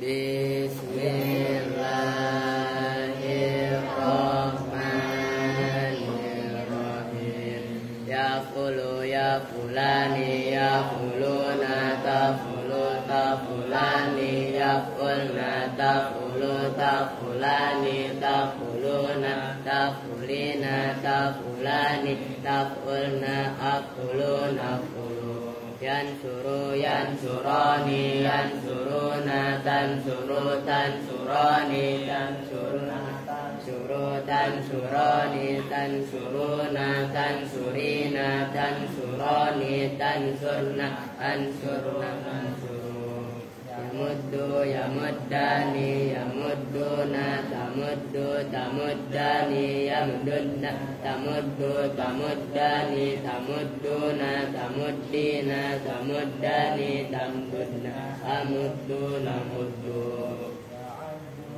Bismillahirrahmanirrahim. Yaqulu ya fulani yaquluna taqulu taqulani yaqulna taqulu taqulani taquluna taqulina taqulani taqulna aquluna aqulu yansuru yansurani yansuruna tansuru tansurani tansuruna tansuru tansurani tansuruna tansurina tansurani tansurna ansurna tansuru yamuddu yamuddani yamudduna tamuddu tamuddani yamudunna tamuddu tamuddani tamudduna tamuddina tamuddani tamdunna amudduna muddu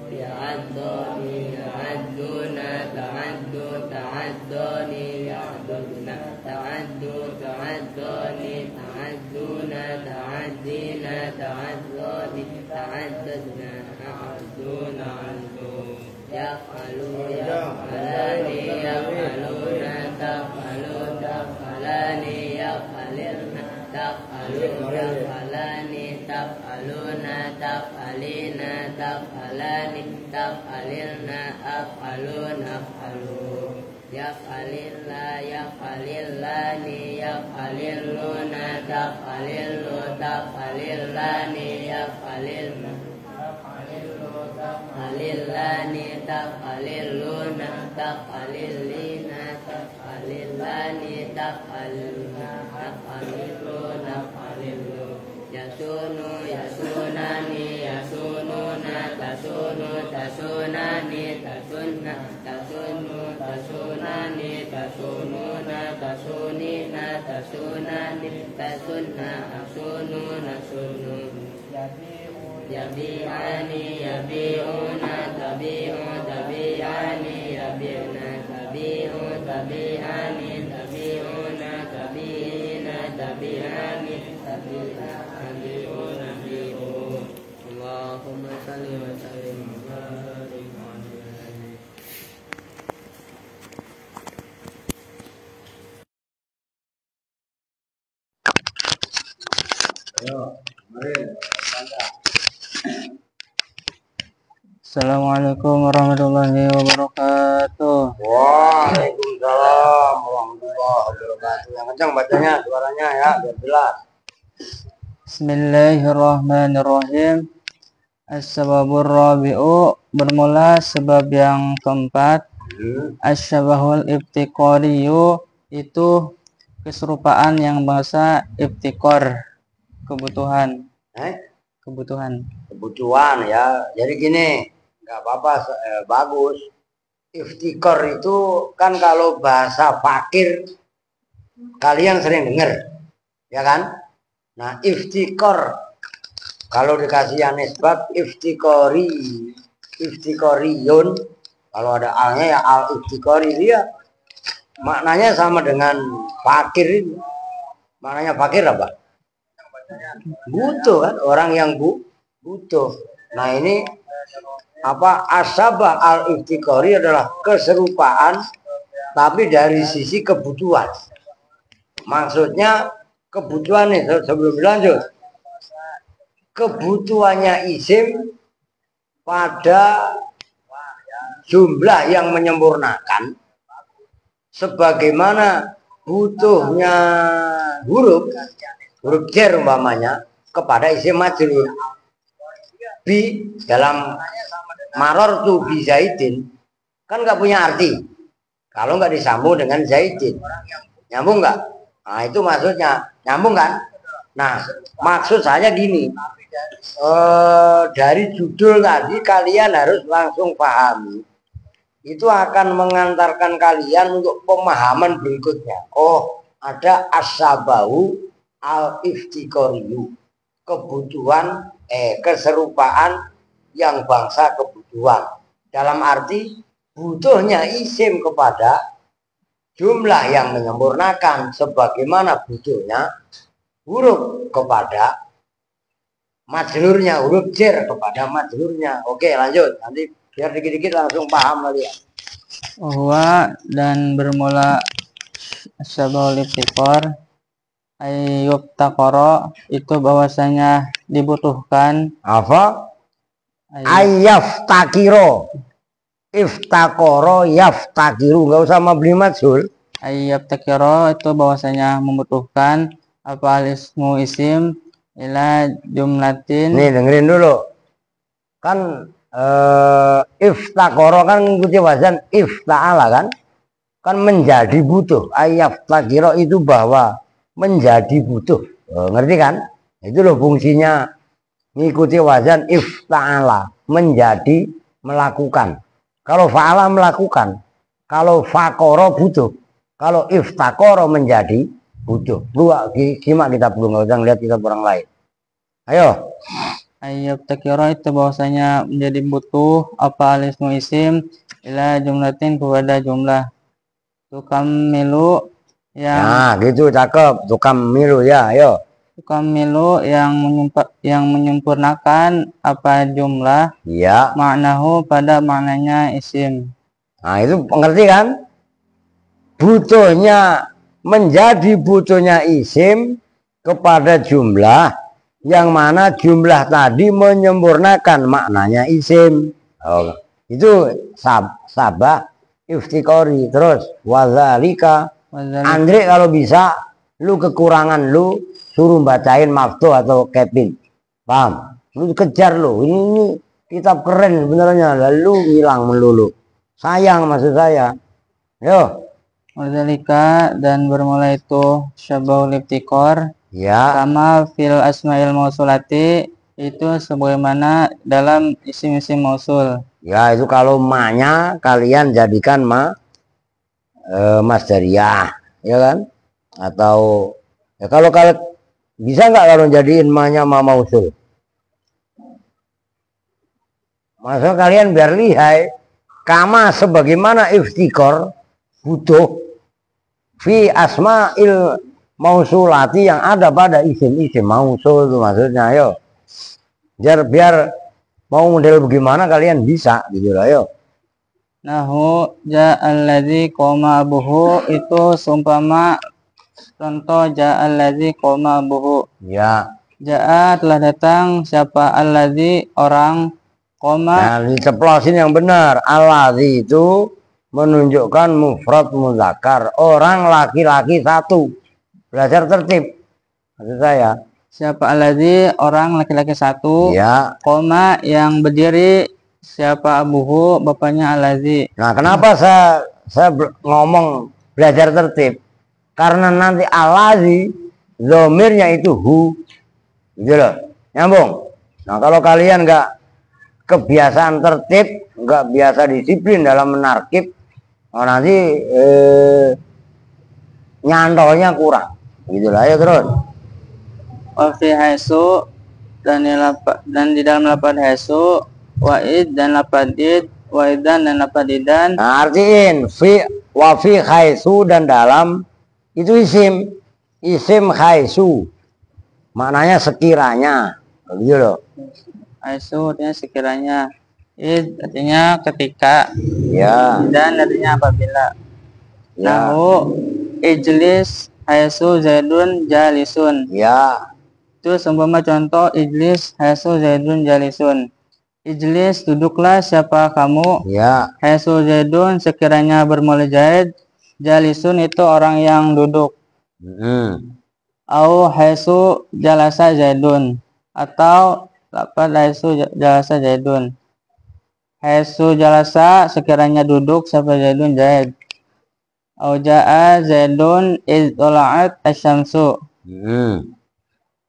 ya'adduni ya'adduna ta'addu ta'adduni ya'adduna ta'addu ta'adduni ta'adduna ta'addina ta'adduni ta'adduna a'adduna antum yaf'alu yaf'alani yaf'aluna taf'alu taf'alani yaf'alirna taf'alu taf'alani taf'aluna taf'alina taf'alani taf'alilna af'aluna af'alu yaf'alillah yaf'alillani yaf'alilluna taf'alillu taf'alillani yaf'alilna taf'alillani taf'alilluna taf'alillina taf'alillani taf'alilna taf'alilluna taf'alillu yasunu yasunani yasununa tasunu tasunani tasunna tasunu tasunani tasununa tasunina tasunani tasunna asunu nasunu yabi'ani yabi'una tabi'u tabi'ani yabi'na tabi'u tabi'ani tabi'una tabi'ina tabi'ani tabi'na tabi'una tabi'u Allahumma salli wa sallim wa barik alaihi. Assalamualaikum warahmatullahi wabarakatuh. Waalaikumsalam warahmatullahi wabarakatuh. Yang kencang bacanya, suaranya ya, biar jelas. Bismillahirrahmanirrahim. As-sababur rabi'u, bermula sebab yang keempat. Asyabahul ibtiqoriyu, itu keserupaan yang bahasa ibtiqor, kebutuhan. Kebutuhan Ya. Jadi gini, nggak apa-apa, bagus. Iftikor itu kan kalau bahasa fakir kalian sering dengar, ya kan? Nah, iftikor kalau dikasih nisbat iftikoriyun, kalau ada alnya ya al iftikori, dia maknanya sama dengan fakir. Maknanya fakir apa? Butuh kan, orang yang butuh. Nah, ini apa, asabah al iftikori adalah keserupaan tapi dari sisi kebutuhan. Maksudnya kebutuhan nih, sebelum lanjut, kebutuhannya isim pada jumlah yang menyempurnakan sebagaimana butuhnya huruf jar umpamanya kepada isim majrur. Bi dalam maror tu bi zaidin kan nggak punya arti kalau nggak disambung dengan zaidin. Nyambung nggak? Nah, itu maksudnya, nyambung kan? Nah, maksud saya gini, dari judul tadi kalian harus langsung pahami. Itu akan mengantarkan kalian untuk pemahaman berikutnya. Oh, ada as-sabahu al-iftikoriyu, kebutuhan keserupaan yang bangsa kebutuhan, dalam arti butuhnya isim kepada jumlah yang menyempurnakan sebagaimana butuhnya huruf kepada majrurnya, huruf jar kepada majrurnya. Oke, lanjut. Nanti biar dikit-dikit langsung paham kalian. Huwa dan bermula syabahul iftikor ayub takoro itu bahwasanya dibutuhkan Apa? ayub, Ayaftakiro. Iftakoro yaftakiru. Enggak usah mabni majhul. ayub takiro itu bahwasanya membutuhkan apa alismu isim ila jumlatin. Nih dengerin dulu. Kan iftakoro kan ngikuti wazan ifta'ala kan? Kan menjadi butuh. Ayaftakiro itu bahwa menjadi butuh. Ngerti kan? Itu loh fungsinya ngikuti wazan ifta'ala, menjadi melakukan. Kalau fa'ala melakukan, kalau fakoro butuh, kalau iftakoro menjadi butuh. Lu simak kita perlu, nggak usah ngeliat kita orang lain. Ayo. Ayub takiro itu bahwasanya menjadi butuh apa alismu isim ila jumlatin kepada jumlah. Tukam milu yang Nah, gitu cakep. Tukam milu ya, ayo. tukam milu yang menyempurnakan apa jumlah Iya. maknahu pada maknanya isim. Nah, itu pengerti kan? Butuhnya menjadi butuhnya isim kepada jumlah yang mana jumlah tadi menyempurnakan maknanya isim. Oh, itu sabah iftikori. Terus wazalika Andre kalau bisa lu kekurangan lu suruh bacain Maftuh atau Kevin. Paham? Lu kejar lu. Ini kitab keren sebenarnya, lalu hilang melulu. Sayang maksud saya. Yo. Wadzalika dan bermula itu syabahul iftikor Ya. sama fil asmail mausulati itu sebagaimana dalam isim-isim mausul. Ya itu kalau ma-nya kalian jadikan masdariyah, ya kan? Atau ya kalau kalian bisa nggak kalau jadiin ma-nya ma mausul? Maksud kalian biar lihai, kama sebagaimana iftikor butuh fi asma'il mausulati yang ada pada isim-isim mausul itu maksudnya. Ayo biar mau model bagaimana kalian bisa gitu lah. Ayo. Nahu ja'alladzi qoma abuhu itu seumpama contoh ja'alladzi qoma abuhu. Ya. Ja'a telah datang siapa alladzi orang koma. Nah, diceplosin yang benar. Alladzi itu menunjukkan mufrad muzakkar, orang laki-laki satu. Belajar tertib. Maksud saya. Siapa alladzi orang laki-laki satu. Ya. Koma yang berdiri siapa abuhu bapaknya alladzi. Nah, kenapa saya ngomong belajar tertib? Karena nanti alladzi zomirnya itu hu. Gitu loh. Nyambung. Nah, kalau kalian nggak kebiasaan tertib, nggak biasa disiplin dalam menarkib, nanti nyantolnya kurang. Gitu lah ya terus. Wafi haisu dan di dalam lapad haisu wa'id dan lapad id wa'idan dan lapad idan. Nah, artiin wafi haisu dan dalam itu isim haisu maknanya sekiranya gitu loh. Haisu artinya sekiranya, id artinya ketika, Ya. dan artinya apabila. Ya. Nahu ijlis haisu zaidun jalisun. Ya. Itu seumpama contoh ijlis haisu zaidun jalisun. Ijlis duduklah siapa kamu. Ya. Haisu zaidun sekiranya bermula zaid. Jalisun itu orang yang duduk. Au haisu jalasa zaidun, atau lapad haisu jalasa zaidun. Haisu jalasa sekiranya duduk siapa zaidun zaid. Au jaa zaidun iz tola'at asyamsu.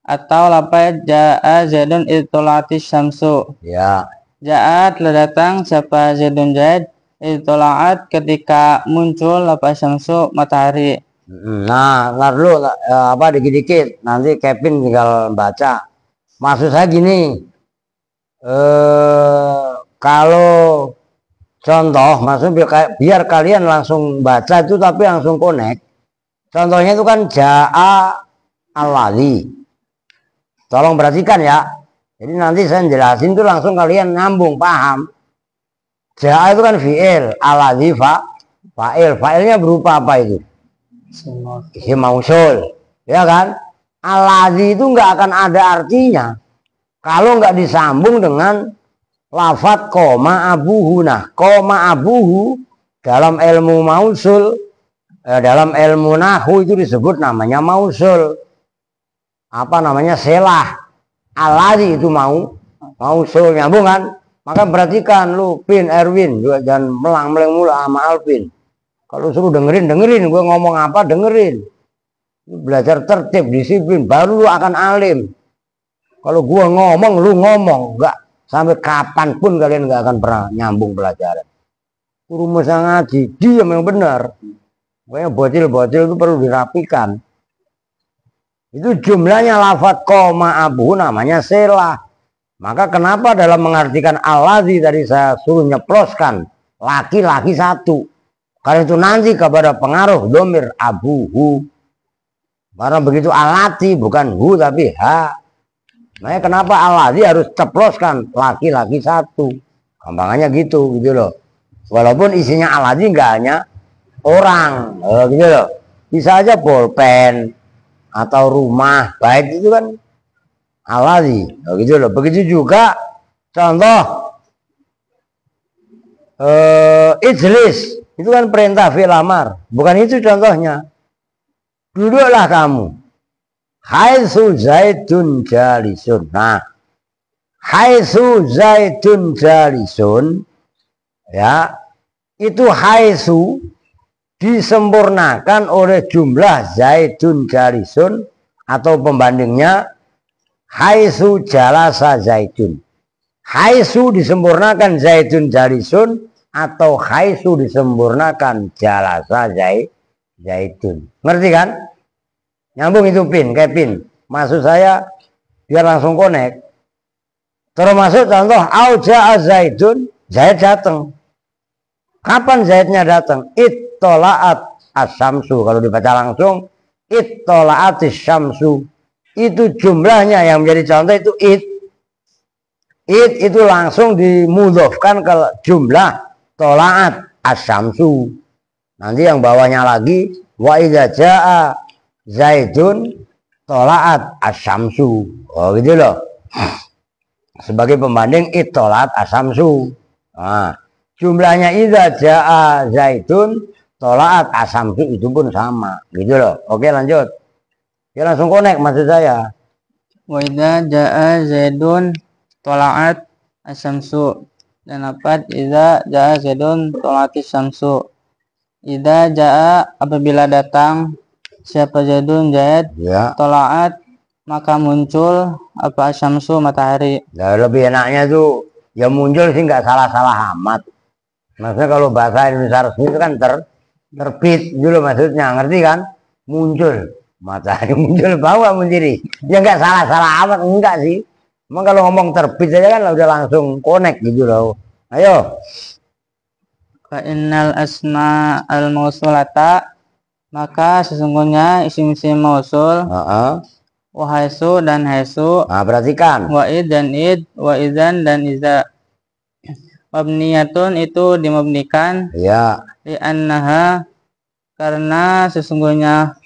Atau lapad jaa zaidun iz tola'atis syamsu. Ya. Jaa telah datang siapa zaidun zaid iz tola'at ketika muncul apa syamsu matahari. Nah, lalu apa dikit-dikit nanti Kevin tinggal baca. Maksud saya gini, kalau contoh, maksud biar kalian langsung baca itu tapi langsung connect. Contohnya itu kan jaa alladzi. Tolong perhatikan ya. Jadi nanti saya jelasin tuh langsung kalian nyambung, paham. Ja'a itu kan fi'il, alladzi fa'il. Fa'ilnya berupa apa itu? Isim mausul, ya kan? Alladzi itu nggak akan ada artinya kalau nggak disambung dengan lafat koma abuhu. Nah, koma abuhu dalam ilmu mausul, dalam ilmu nahwu itu disebut namanya mausul. Apa namanya? Selah. Alladzi itu mausul, nyambung kan? Maka perhatikan lu, Pin, Erwin, juga jangan melang-meleng mulu sama Alvin. Kalau suruh dengerin, gue ngomong apa, dengerin. Lu belajar tertib, disiplin, baru lu akan alim. Kalau gue ngomong, lu ngomong, enggak. Sampai kapanpun kalian nggak akan pernah nyambung pelajaran. Rumus ngaji, diam yang benar. Pokoknya bocil-bocil itu perlu dirapikan. Itu jumlahnya lafat koma abu namanya selah. Maka kenapa dalam mengartikan alladzi tadi saya suruh nyeploskan laki-laki satu. Karena itu nanti kepada pengaruh domir abuhu. Karena begitu alati bukan hu tapi ha. Makanya kenapa alladzi harus ceploskan laki-laki satu. Gampangannya gitu loh. Walaupun isinya alladzi nggak hanya orang, gitu loh. Bisa aja bolpen atau rumah, baik itu kan alladzi, gitu loh. Begitu juga contoh ijlis, itu kan perintah fi'il amar. Bukan itu contohnya. Duduklah kamu. Haitsu zaidun jalisun. Nah, haitsu zaidun jalisun, ya, itu haitsu disempurnakan oleh jumlah zaidun jalisun atau pembandingnya haitsu jalasa zaidun. Haitsu disempurnakan zaidun jalisun atau haitsu disempurnakan jalasa zaidun. Ngerti kan? Nyambung itu Pin, kayak Pin. Maksud saya biar langsung connect. Termasuk contoh auja zaidun, Zaid datang. Kapan Zaidnya datang? Ittola'at as-syamsu. Kalau dibaca langsung ittola'at as-syamsu. Itu jumlahnya yang menjadi contoh itu it. It itu langsung dimudhofkan ke jumlah tola'at as-syamsu. Nanti yang bawahnya lagi wa idza jaa Zaidun tola'at as-syamsu. Oh gitu loh. Sebagai pembanding ittola'at as-syamsu. Nah, jumlahnya idza jaa Zaidun tola'at as-syamsu itu pun sama. Gitu loh. Oke lanjut. Ya langsung connect maksud saya. Wa idza jaa Zaidun tola'at as-syamsu. Dan dapat idza jaa Zaidun tola'at as-syamsu. Idza jaa apabila datang siapa Zaidun Zaid, ya. Tola'at maka muncul apa asyamsu matahari. Nah, lebih enaknya tuh ya muncul sih nggak salah-salah amat. Maksudnya kalau bahasa Indonesia resmi itu kan terbit dulu maksudnya, ngerti kan? Muncul matahari, muncul bawah mendiri. Ya nggak salah-salah amat, enggak sih. Emang kalau ngomong terbit saja kan udah langsung connect gitu loh. Ayo. Fa innal asma al mausulata, maka sesungguhnya isim-isim mausul wa haitsu dan haitsu. Nah, perhatikan. Wa id dan id, wa idzan dan iza. Mabniyatun itu dimabnikan. Ya. Li annaha karena sesungguhnya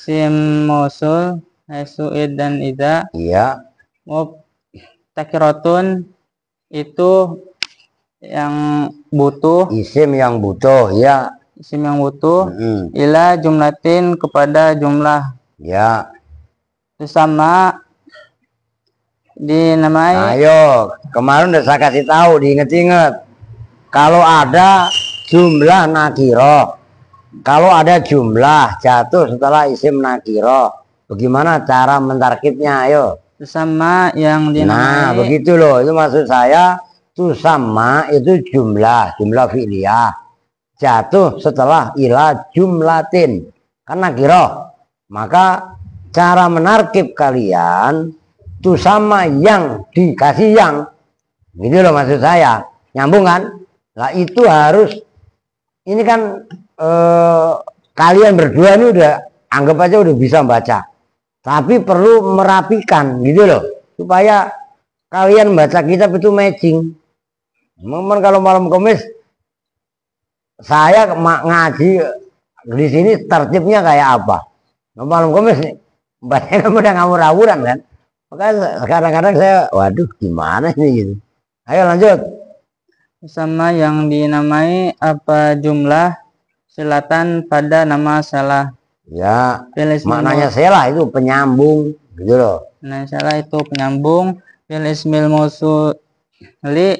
sim mausul haitsu id dan iza. Iya. Mubtakiratun itu yang butuh. Isim yang butuh, ya. Isim yang butuh ila jumlatin kepada jumlah, ya, itu sama dinamai. Ayo, kemarin udah saya kasih tahu, diinget-inget. Kalau ada jumlah nakiro, kalau ada jumlah jatuh setelah isim nakiro, bagaimana cara mentarkibnya? Ayo. Itu sama yang dinamai. Nah, begitu loh, itu maksud saya. Itu sama itu jumlah fi'liyah. Jatuh setelah ila jumlatin karena kira, maka cara menarkib kalian itu sama yang dikasih yang, gitu loh maksud saya. Nyambung kan? Lah itu harus, ini kan kalian berdua ini udah anggap aja udah bisa baca, tapi perlu merapikan gitu loh. supaya kalian baca kitab itu matching. Memang kalau malam Kamis saya ngaji di sini tertibnya kayak apa? Malam Kamis nih bacanya udah ngawur-ngawuran kan. Makanya kadang-kadang saya waduh gimana ini gitu. Ayo lanjut. Sama yang dinamai apa jumlah silatan pada nama salah. Ya, Fil ismil maknanya selah itu penyambung gitu loh. Nah, salah itu penyambung fil ismil mausuli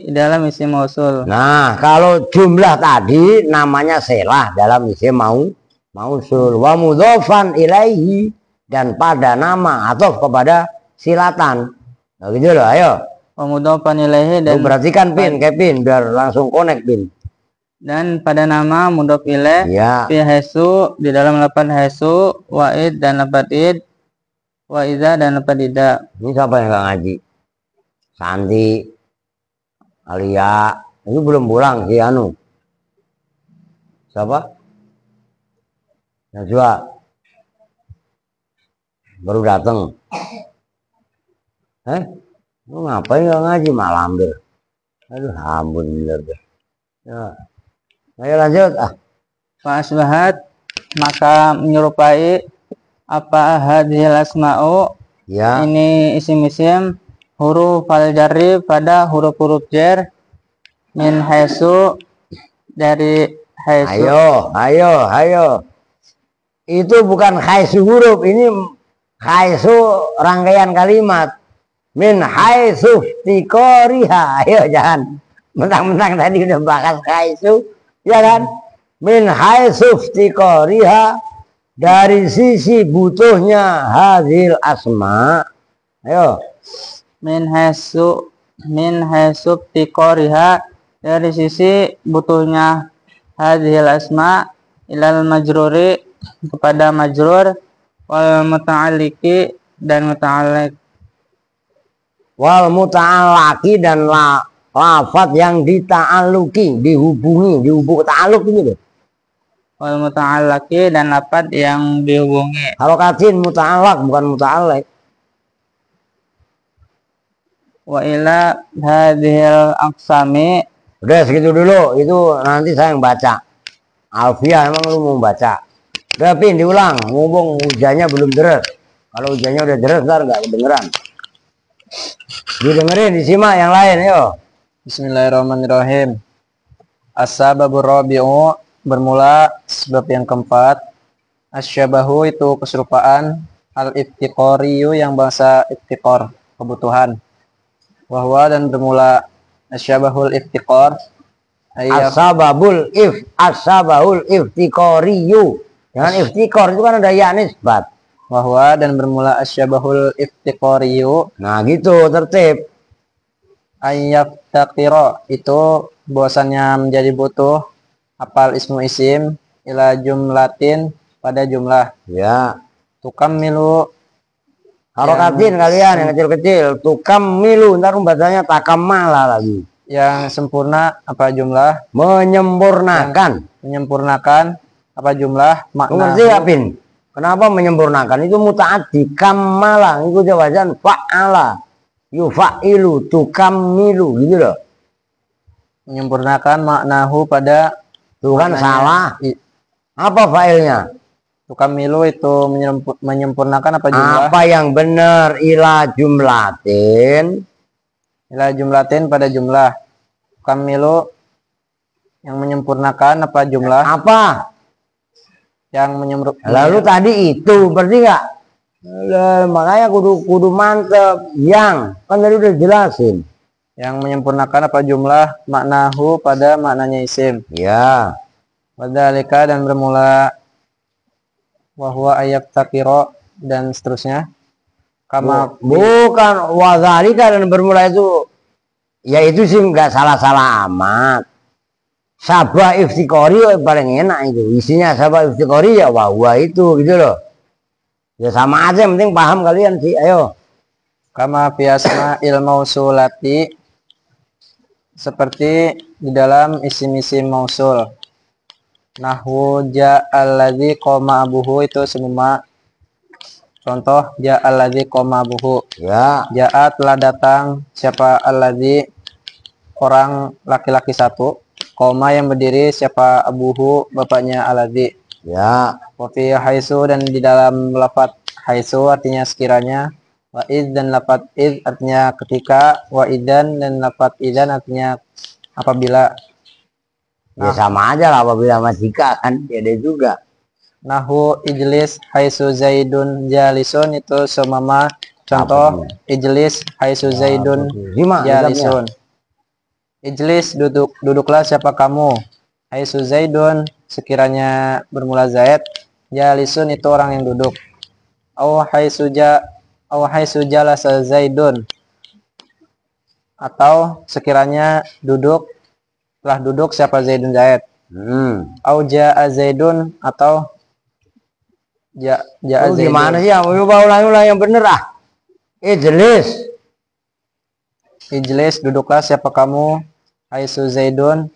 dalam isim mausul. Nah, kalau jumlah tadi namanya selah dalam isim mausul. Wa mudhofan ilaihi, dan pada nama atau kepada silatan. Nah, gitu loh, ayo. Wa mudhofan ilaihi dan Perhatikan pin, kayak pin biar langsung connect pin. dan pada nama mudhof ilaih Ya. fi haisu di dalam lafaz haisu, wa'id dan lafaz id, wa idza dan lafaz ida. Ini siapa yang nggak ngaji? Santi, Alia, ini belum pulang si Anu. Siapa? Najwa. Baru datang. Lu ngapain nggak ngaji malam deh? Aduh, ampun bener deh. Ya. Ayo lanjut. Fa asbahat maka menyerupai apa hadhil asma'u Ya. ini isim-isim huruf al jarri pada huruf-huruf jar min haisu dari haisu. Ayo. Itu bukan haisu huruf, ini haisu rangkaian kalimat. Min haisu tikoriha. Ayo jangan mentang-mentang tadi udah bahas haisu, ya kan? Min haisu tikoriha, dari sisi butuhnya hadhil asma. Ayo. Min haisu tikoriha, dari sisi butuhnya hadhil asma ilal majruri kepada majrur, wal muta'alliqi dan muta'alliq, Wal muta'allaqi dan lafaz yang dita'alluki, dihubung ta'alluq ini loh. wal muta'allaqi dan lafaz yang dihubungi. Kalau katin muta'allaq bukan muta'alliq. Wa ila hadhil aqsami, Udah segitu dulu, itu nanti saya yang baca. Alfiah emang lu mau baca. Udah pin diulang, ngomong hujannya belum deres. Kalau hujannya udah deres ntar nggak kedengeran. Didengerin, disimak yang lain, yo. Bismillahirrahmanirrahim. As-sababur rabi'u, bermula sebab yang keempat. Asyabahu itu keserupaan, al-iftiqoriyu yang bahasa iftiqor, kebutuhan. Wahwa dan bermula asyabahul iftiqor, Asabahul iftiqoriyu. Jangan iftiqor, itu kan ada ya nisbat. wahwa dan bermula asyabahul iftiqoriyu, Nah gitu, tertib. ayyaftaqiro itu bahwasannya menjadi butuh apal ismu isim ila jumlatin pada jumlah. Ya. Tukammilu Harokatin kalian yang kecil-kecil. Tukam milu, ntar bacanya takamala lagi. yang sempurna apa jumlah, Menyempurnakan. menyempurnakan apa jumlah, Ngerti makna ya, Pin? Kenapa menyempurnakan? Itu mutaaddi, kamala. Itu jawaban fa'ala. Yufa'ilu, tukamilu. Gitu loh. menyempurnakan maknahu pada Tuh kan maknanya. salah. Apa fa'ilnya? Tukamilu itu menyempurnakan apa jumlah, Apa yang benar? Ila jumlatin. ila jumlatin pada jumlah. Tukamilu yang menyempurnakan apa jumlah, Apa? yang menyempurnakan. Lalu tadi itu, berarti nggak? Makanya kudu mantep. Yang, kan tadi udah jelasin. Yang menyempurnakan apa jumlah, maknahu pada maknanya isim. Ya. Wadhalika dan bermula wahwa ayat takiro dan seterusnya. Kama Bukan wadzalika dan bermula itu. Ya itu sih nggak salah-salah amat. Sabah iftikori paling enak itu. Isinya sabah iftikori ya wahwa itu gitu loh. Ya sama aja, yang penting paham kalian sih. Ayo. kama fiasma ilmausulati, seperti di dalam isim-isim mausul. Nahwu ja'alladzi qoma abuhu itu semua Contoh ja alladzi qoma abuhu. Ya. Ja'a telah datang siapa alladzi orang laki-laki satu. Qoma yang berdiri siapa abuhu bapaknya alladzi. Ya. Wa fi haitsu dan di dalam lafaz haitsu artinya sekiranya. Wa id dan lafaz id artinya ketika. Wa idan dan lafaz idan artinya apabila. Ya sama aja lah apabila sama jika kan beda juga. Nahu ijlis haitsu zaidun jalisun itu semama contoh ijlis haitsu zaidun jalisun. Ijlis duduklah siapa kamu. Haitsu zaidun sekiranya bermula zaid, jalisun itu orang yang duduk. Au haitsu jalasa zaidun atau sekiranya telah duduk siapa zaidun zaid. Au jaa zaidun atau jaa zaidun. Gimana sih ya? Ulang yang bener ah. Ijlis duduklah siapa kamu. Haitsu zaidun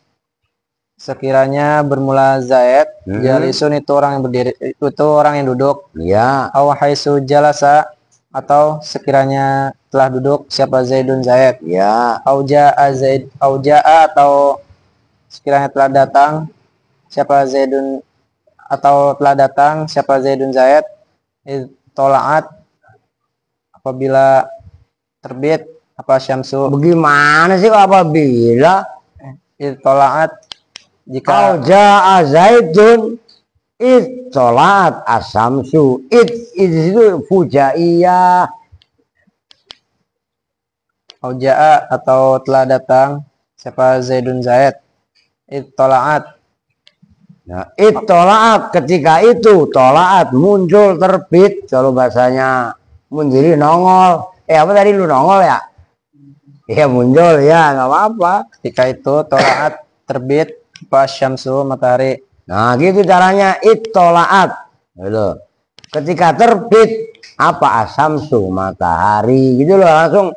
sekiranya bermula zaid, jalisun itu orang yang berdiri, itu orang yang duduk. Ya. Au haitsu jalasa atau sekiranya telah duduk siapa zaidun zaid. Ya. Au jaa atau sekiranya telah datang siapa zaidun atau telah datang siapa zaidun zaid. Tolaat apabila terbit apa syamsu. Bagaimana sih apabila Tolaat jika jaa zaidun tolaat asamsu itu fujaiyah. jaa atau telah datang siapa zaidun zaid. Tolaat. Nah, tolaat ketika itu tolaat muncul terbit kalau bahasanya mundiri nongol. Apa tadi lu nongol ya? Ya muncul ya nggak apa-apa. Ketika itu tolaat terbit pas syamsu matahari. Nah gitu caranya tolaat. Gitu. Ketika terbit apa asamsu matahari gitu loh langsung.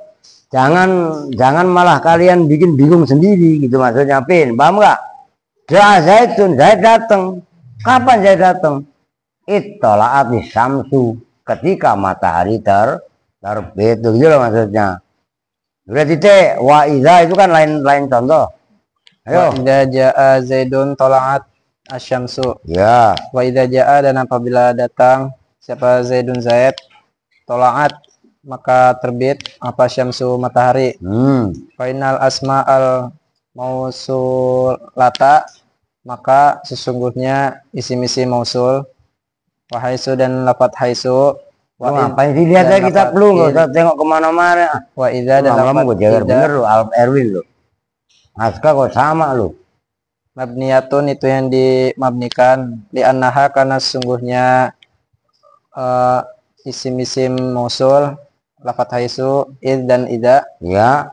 Jangan malah kalian bikin bingung sendiri gitu maksudnya Pin. Paham nggak? Zaidun Zaid datang. Kapan Zaid datang? Tolaat di samsu ketika matahari terbit gitu loh maksudnya. Berarti wa idza itu kan lain contoh. Ayo. Wa idza jaa zaidun tolaat asyamsu. Ya. Wa idza jaa dan apabila datang siapa zaidun zaid tolaat maka terbit apa syamsu matahari. Fainal asma al mausulata maka sesungguhnya isim-isim mausul wa haitsu dan lafaz haitsu. Ngapain sih lihat aja kitab lu, nggak usah tengok kemana-mana. Wa idza dan lama gue jaga bener lu, Alf Erwin lu. Naskah kok sama lu. Mabniyatun itu yang dimabnikan li annaha karena sesungguhnya isim-isim mausul lafaz haitsu id dan idza. Ya.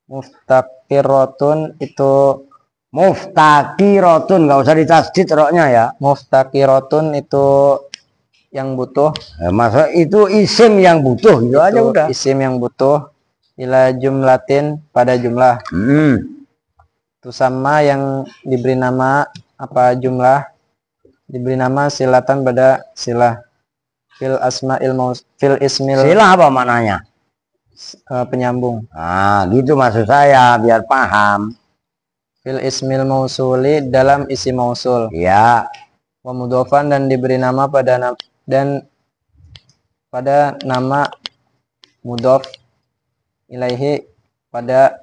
Muftaqiratun itu muftaqiratun nggak usah ditasdid roknya ya. Muftaqiratun itu yang butuh. Masa itu isim yang butuh gitu aja udah. Isim yang butuh ila jumlatin pada jumlah. Itu sama yang diberi nama apa jumlah diberi nama silatan pada silah. Fil ismil silah apa maknanya? Penyambung. Nah, gitu maksud saya biar paham. Fil ismil mausuli dalam isim mausul. Ya. Wa mudhofan dan diberi nama pada nama mudhof ilaihi pada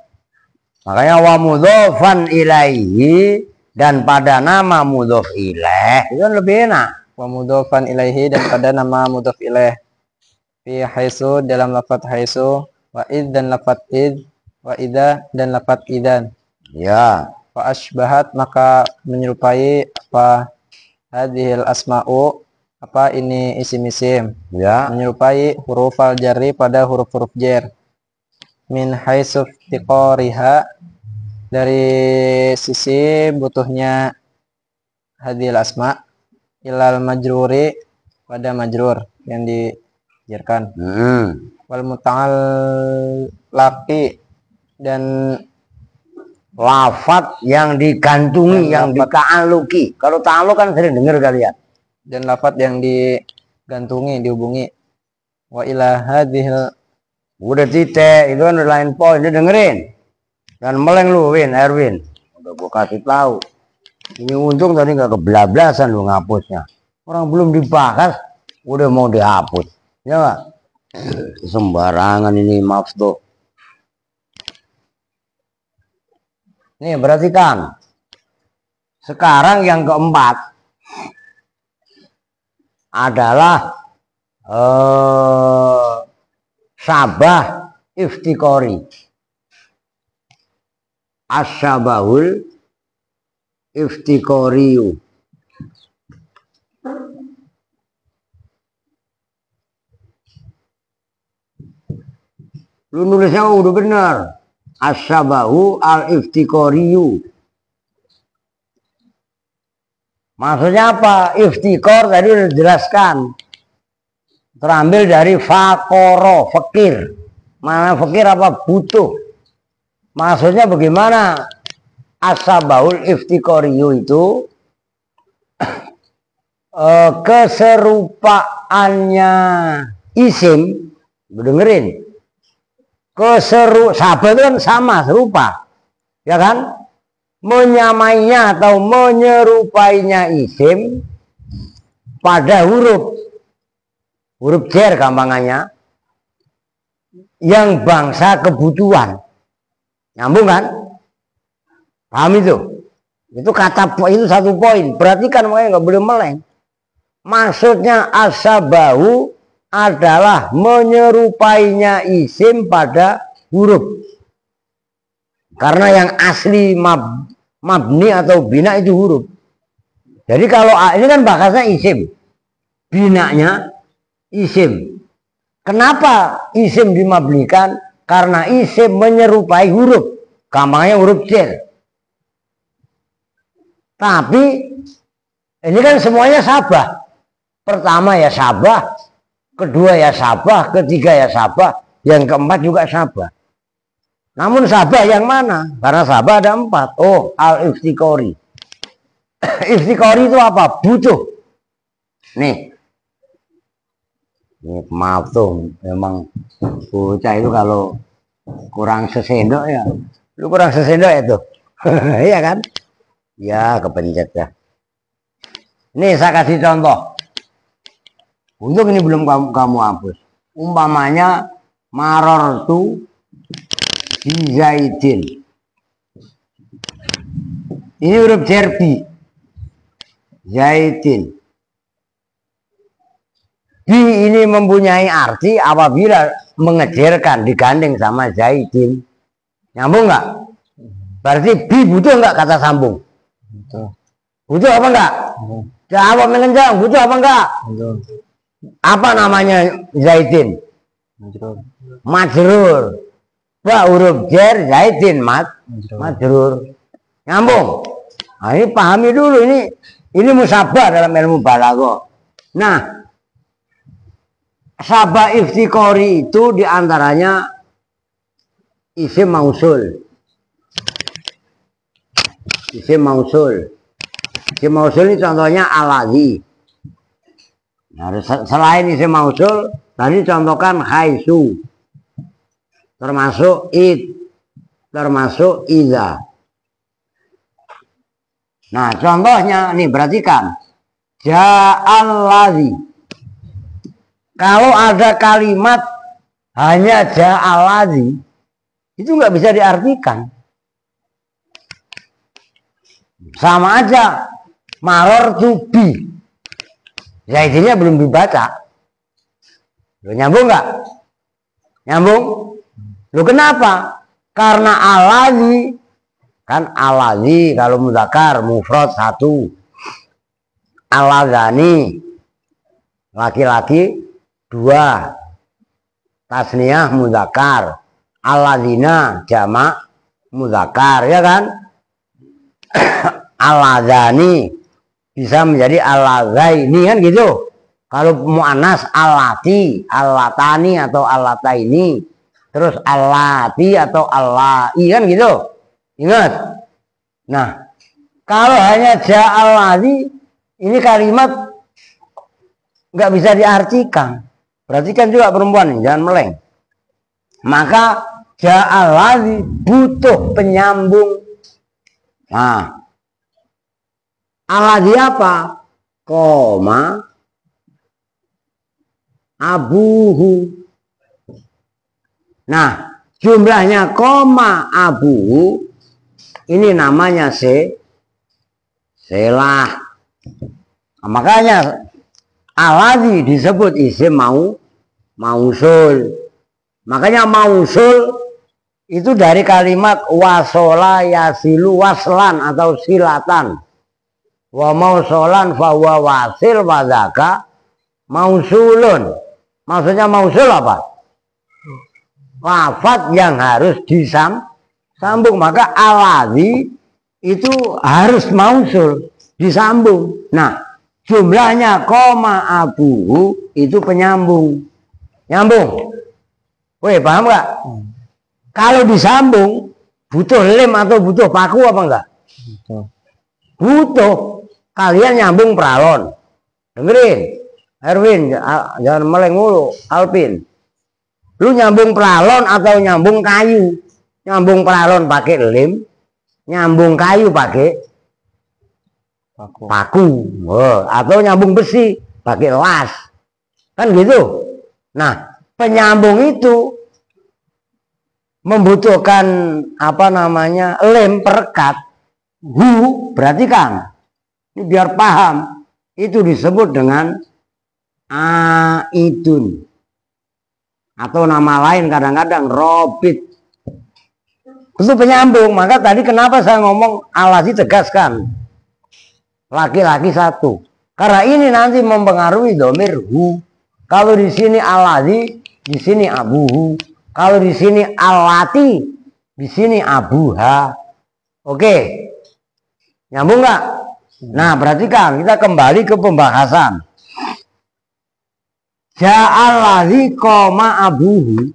makanya wa mudhofan ilaihi dan pada nama mudhof ilaih itu kan lebih enak. Wa mudhofan ilaihi dan pada nama mudhof ilaih fi haitsu dalam lafaz haitsu wa id dan lafaz id wa idza dan lafaz idan. Ya. Fa asbahat maka menyerupai apa hadhil asma'u apa ini isim-isim. Ya. Menyerupai huruf al-jarri pada huruf-huruf jar. Min haitsu tiqariha dari sisi butuhnya hadhil asma ilal majruri pada majrur yang dijarkan. Wal muta'allaqi dan lafaz yang digantungi yang dita'alluqi. Kalau ta'alluq kan sering dengar kalian. Dan lafaz yang digantungi dihubungi Wa ila hadhil Udah titik, itu kan udah lain poin, dia dengerin. Dan meleng lu, Erwin. Udah gua kasih tahu. Ini untung tadi nggak kebelablasan lu ngapusnya. Orang belum dibahas, udah mau dihapus. Ya nggak? Sembarangan ini, maaf tuh. Nih, perhatikan. Sekarang yang keempat adalah Sabah iftikori. Asyabahul iftikoriyu. Lu nulisnya udah benar. Asyabahu al-iftikoriyu. Maksudnya apa? Iftikor tadi udah dijelaskan. Terambil dari fakoro, fakir. Mana fakir apa? Butuh. Maksudnya bagaimana? Asyabaul iftikoriyu itu keserupaannya isim. Dengerin. Sahabat itu kan sama, serupa. Ya kan? Menyamainya atau menyerupainya isim pada huruf jar gampangannya yang bangsa kebutuhan. Nyambung kan? Paham itu? Itu kata itu satu poin. Perhatikan, makanya nggak boleh meleng. Maksudnya asabahu adalah menyerupainya isim pada huruf. Karena yang asli mabni atau bina itu huruf. Jadi kalau ini kan bahasanya isim, binanya isim. Kenapa isim dimabnikan? Karena isim menyerupai huruf. Gampangnya huruf jar. Tapi ini kan semuanya sabah. Pertama ya sabah, kedua ya sabah, ketiga ya sabah, yang keempat juga sabah. Namun sabah yang mana? Karena sabah ada 4. Oh, al-iftikori. Iftikori itu apa? Butuh. Nih. Maaf tuh, memang bocah itu kalau kurang sesendok ya. Lu kurang sesendok ya tuh. Iya kan? Ya, kepencet ya. Nih saya kasih contoh. Untuk ini belum kamu hapus. Umpamanya marortu Zaidin. Ini huruf jerbi. Zaidin. Bi ini mempunyai arti apabila mengejarkan, digandeng sama Zaidin. Nyambung nggak? Berarti bi butuh nggak kata sambung? Butuh apa enggak? Jawab mengenjang. Butuh apa enggak? Apa namanya Zaidin? Majrur. Pak huruf jar Zaidin majrur. Nyambung. Nah, ini pahami dulu, ini musabah dalam ilmu balaghah. Nah, sabah iftikori itu diantaranya isim mausul. Isim mausul. Isim mausul ini contohnya aladzi. Nah, selain isim mausul, tadi contohkan haisu. Termasuk termasuk iza. Nah, contohnya nih, perhatikan. Ja'al-ladzi. Kalau ada kalimat hanya ja'al-ladzi, itu nggak bisa diartikan. Sama aja marortu bi. Zaidinnya belum dibaca. Loh, nyambung nggak? Nyambung? Loh, kenapa? Karena aladzi, kan aladzi kalau mudzakkar mufrad 1. Aladzani laki-laki 2. Tasniyah mudzakkar. Aladzina jamak mudzakkar, ya kan? Aladzani bisa menjadi aladzaini kan gitu. Kalau muannas allati, allatani atau allataini. Terus allati atau allai kan gitu. Ingat. Nah, kalau hanya ja'al-ladzi, ini kalimat nggak bisa diartikan. Perhatikan juga perempuan nih, jangan meleng. Maka ja'alladzi butuh penyambung. Nah, alladzi apa? Koma abuhu. Nah, jumlahnya koma abuhu ini namanya selah. Nah, makanya alladzi disebut isim mausul. Makanya mausul itu dari kalimat wasola yasilu waslan atau silatan. Wa mausolan fa huwa wasil wa dzaka mausulun. Maksudnya mausul apa? Lafaz yang harus disambung. Maka alladzi itu harus mausul, disambung. Nah, jumlahnya koma abuhu itu penyambung. Nyambung. Woi, paham nggak? Kalau disambung butuh lem atau butuh paku apa enggak? Butuh. Kalian nyambung pralon. Dengerin, Erwin, jangan meleng mulu. Alpin, lu nyambung pralon atau nyambung kayu? Nyambung pralon pakai lem, nyambung kayu pakai paku. Oh, atau nyambung besi pakai las. Kan gitu. Nah, penyambung itu membutuhkan apa namanya? Lem perekat. Berarti kan ini biar paham, itu disebut dengan aidun. Atau nama lain kadang-kadang robit. Itu penyambung. Maka tadi kenapa saya ngomong alladzi tegaskan laki-laki satu. Karena ini nanti mempengaruhi domir hu. Kalau di sini alladzi, di sini abuhu. Kalau di sini allati, di sini abuha. Oke. Nyambung nggak? Nah, perhatikan, kita kembali ke pembahasan. Ja'alladzi koma abuhu.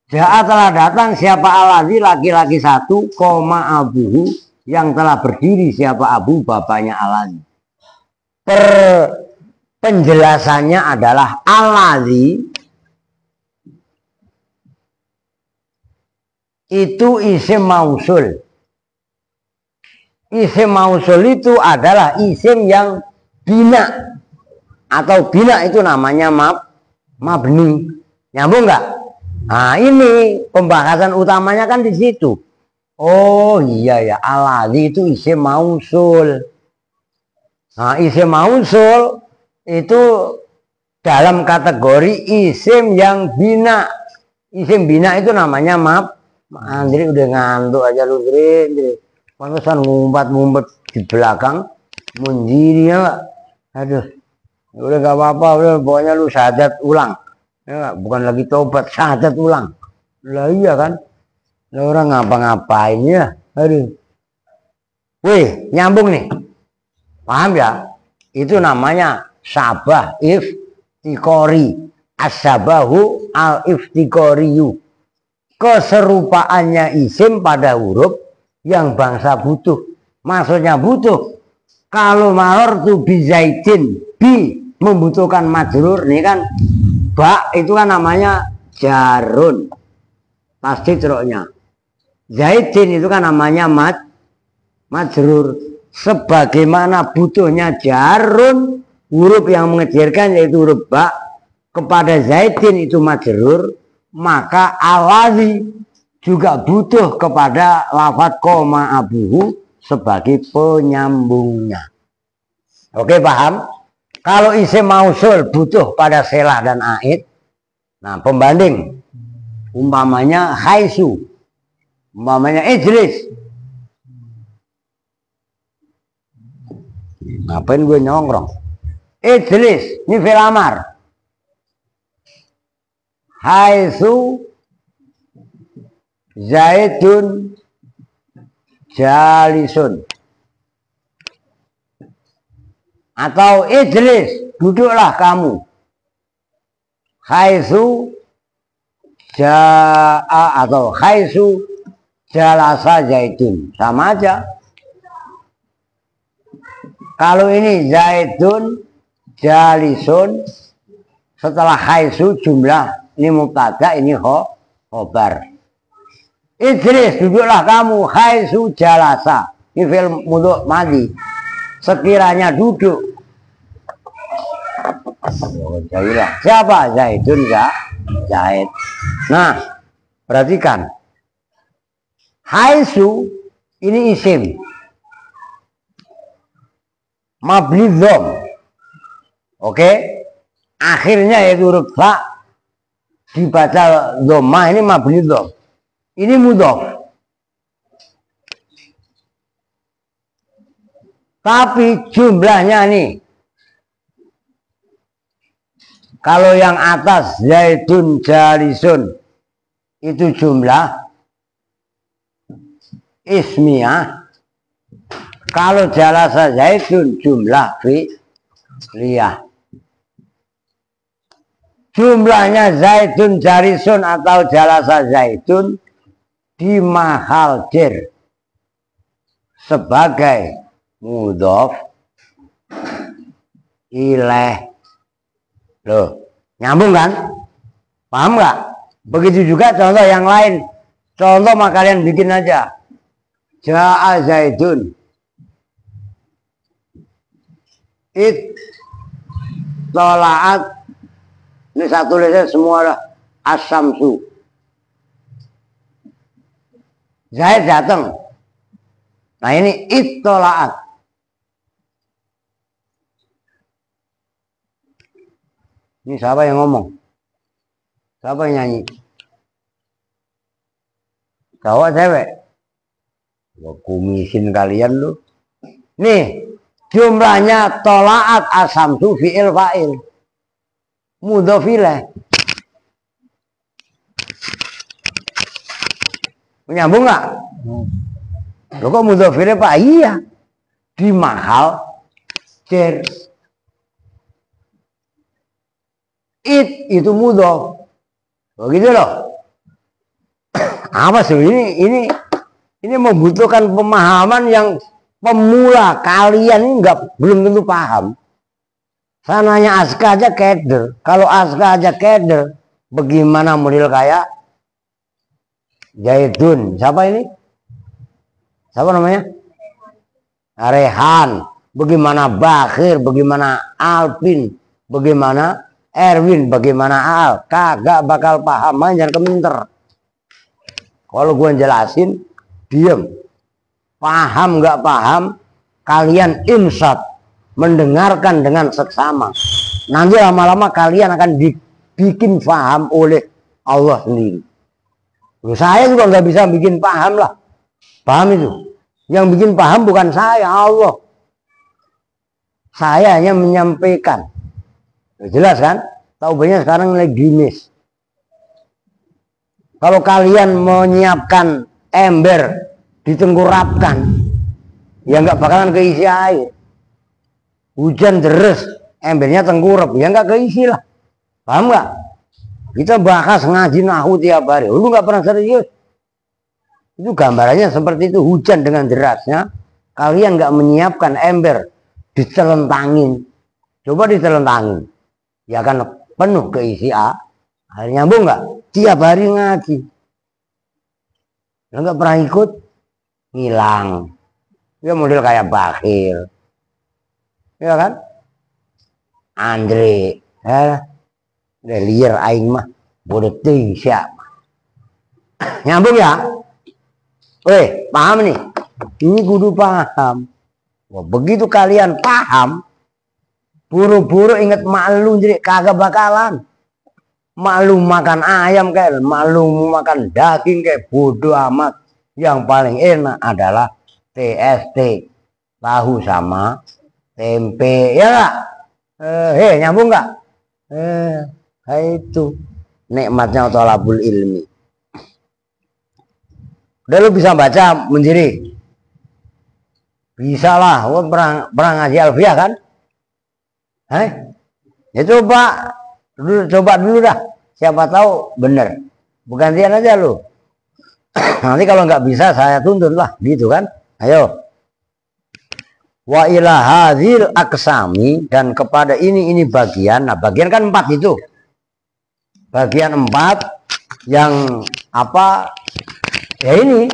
Ja'a telah datang siapa alladzi, laki-laki satu, koma abuhu, yang telah berdiri siapa abu, bapaknya alladzi. Penjelasannya adalah alladzi itu isim mausul. Isim mausul itu adalah isim yang bina. Atau bina itu namanya mabni. Nyambung nggak? Nah, ini pembahasan utamanya kan di situ. Oh iya ya, alladzi itu isim mausul. Nah, isim mausul itu dalam kategori isim yang bina. Isim bina itu namanya Andri udah ngantuk aja lu, Andri. Pantesan ngumpet-ngumpet di belakang munjiri ya. Aduh. Udah gak apa-apa, udah pokoknya lu syahadat ulang. Ya, bukan lagi tobat, syahadat ulang. Lah iya kan? Lah orang ngapa-ngapain ya? Aduh. Wih, nyambung nih. Paham ya? Itu namanya sabah iftikori. As-sabahu al-iftikoriyu. Keserupaannya isim pada huruf yang bangsa butuh. Maksudnya butuh. Kalau maror tuh bizaitin, bi membutuhkan majrur, ini kan ba itu kan namanya jarun. Pasti ceroknya. Zaitin itu kan namanya majrur. Sebagaimana butuhnya jarun, huruf yang mengejarkan yaitu huruf ba, kepada zaitin itu majrur, maka alladzi juga butuh kepada lafadz koma abuhu sebagai penyambungnya. Oke, paham? Kalau isim mausul butuh pada selah dan aid. Nah, pembanding. Umpamanya haisu. Umpamanya ijlis. Ngapain gue nyongrong? Ijlis, ini fi'il amar. Haisu Zaidun jalisun. Atau ijlis, duduklah kamu. Haitsu jaa atau haitsu jalasa Zaidun. Sama aja. Kalau ini Zaidun jalisun, Setelah haisu jumlah, ini mubtada, ini khobar. Idris, duduklah kamu. Haisu jalasa, ini fi'il mudhari madhi. Sekiranya duduk. Siapa? Zaidun, Zaid. Nah, perhatikan. Haisu ini isim. Mabni dhom. Oke. Akhirnya yaitu huruf fa dibaca dhammah, ini mabni dhom. Ini mudhof. Tapi jumlahnya nih, kalau yang atas Zaidun jalisun itu jumlah ismiyah. Kalau jalasa Zaidun jumlah fi'liyah. Jumlahnya Zaidun jalisun atau jalasa Zaidun di mahal jer sebagai mudhof ilaih. Loh, nyambung kan? Paham nggak? Begitu juga contoh yang lain. Contoh mah kalian bikin aja. Ja'a Zaidun. Tola'at. Ini satu tulisnya semua lah. As-samsu. Zaid datang. Nah ini ittola'at. Ini siapa yang ngomong? Siapa yang nyanyi? Cowok cewek? Wah, kumisin kalian lu. Nih, jumlahnya tola'at as-samsu fi'il fa'il. Mudhof ilaih. Menyambung nggak? Lo kok mudhof ilaih Pak? Iya. Di mahal jer. Itu mudhof. Begitu loh. Apa sih ini membutuhkan pemahaman yang pemula. Kalian ini belum tentu paham. Sananya Aska aja keder. Kalau Aska aja keder, bagaimana model kayak Zaidun? Siapa ini? Siapa namanya? Rehan. Bagaimana Bakhir? Bagaimana Alvin? Bagaimana Erwin? Bagaimana Al? Kagak bakal paham. Jangan keminter. Kalau gue jelasin, diem. Paham nggak paham, kalian insat. Mendengarkan dengan seksama. Nanti lama-lama kalian akan dibikin paham oleh Allah sendiri. Saya juga nggak bisa bikin paham lah. Paham itu? Yang bikin paham bukan saya, Allah. Saya hanya menyampaikan. Jelas kan? Taubahnya sekarang lagi miss. Kalau kalian menyiapkan ember, ditengkurapkan, ya nggak bakalan keisi air. Hujan deres, embernya tengkurap, ya nggak keisi lah. Paham nggak? Kita bahas ngaji nahu tiap hari. Lu nggak pernah serius. Itu gambarannya seperti itu, hujan dengan derasnya. Kalian nggak menyiapkan ember, ditelentangin. Coba ditelentangin, ya akan penuh keisi air. Nyambung nggak? Tiap hari ngaji. Lu nggak pernah ikut, hilang. Ya model kayak Bakhir. Ya kan? Andre, liar aing mah bodoh ting siapa? Nyambung ya? Weh, paham nih? Ini kudu paham. Wah, begitu kalian paham, buru-buru inget maklum jadi kagak bakalan. Maklum makan ayam kayak, maklum makan daging kayak, bodoh amat. Yang paling enak adalah TST, tahu sama tempe, ya nggak? Nyambung nggak? Itu nikmatnya thalabul ilmi. Udah lu bisa baca mendiri? Bisa lah, gua pernah ngaji alfiah kan? Ya coba dulu dah. Siapa tahu bener. Bukantian aja lu. Nanti kalau nggak bisa saya tuntut lah, gitu kan? Ayo. Wa ila hadzil aqsami, dan kepada ini bagian. Nah, bagian kan 4 itu. bagian 4 yang apa ya ini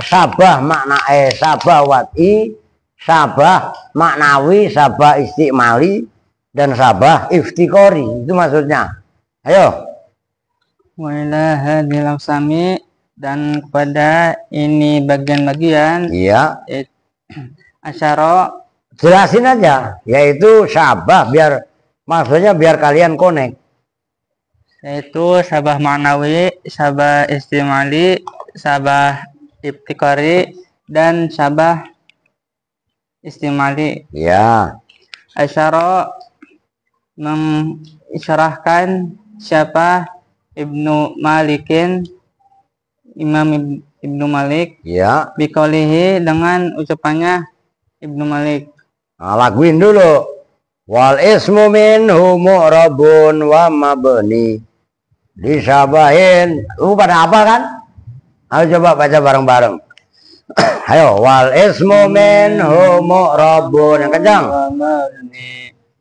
sabah makna sabah wad'i, sabah maknawi, sabah istimali, dan sabah iftikori. Itu maksudnya. Ayo. Wa ila hadhil aqsami, dan kepada ini bagian-bagian. Iya. Asyara, Jelasin aja, yaitu sabah, biar maksudnya biar kalian connect. yaitu sabah maknawi, sabah istimali, sabah ibtikari, dan sabah istimali. Ya. Asyara mengisyarahkan siapa? Ibnu Malikin, Imam Ibnu Malik. Ya. Bikaulihi, dengan ucapannya Ibnu Malik. Nah, laguin dulu. Wal ismu minhu mu'rabun wa mabni disabahin. Pada apa kan? Ayo coba baca bareng-bareng. Ayo, wal ismu minhu mu'rabun. Yang kencang.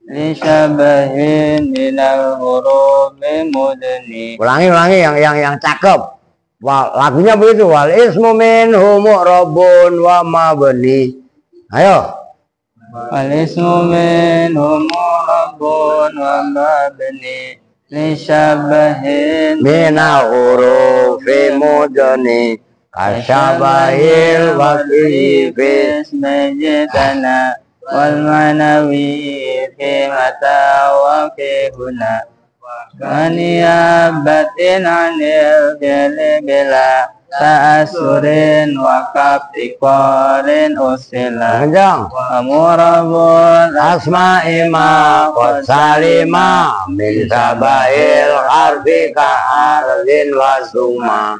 Disabahin minal hurufi mudni. Ulangi yang cakep. Lagunya begitu. Wal ismu minhu mu'rabun wa mabni. Ayo. Wal ismu minhu mu'rabun wa mabni lisyabahin minal hurufi mudni kasyabahil waqi fismajitana wal manawi fi mata wa fi huna wa niyabatin anil fi'li bila ta'asurin wa kaptikorin usila kencang. amurabun Asma'i ma qad salima min sabail harfi ka'arlin wa suma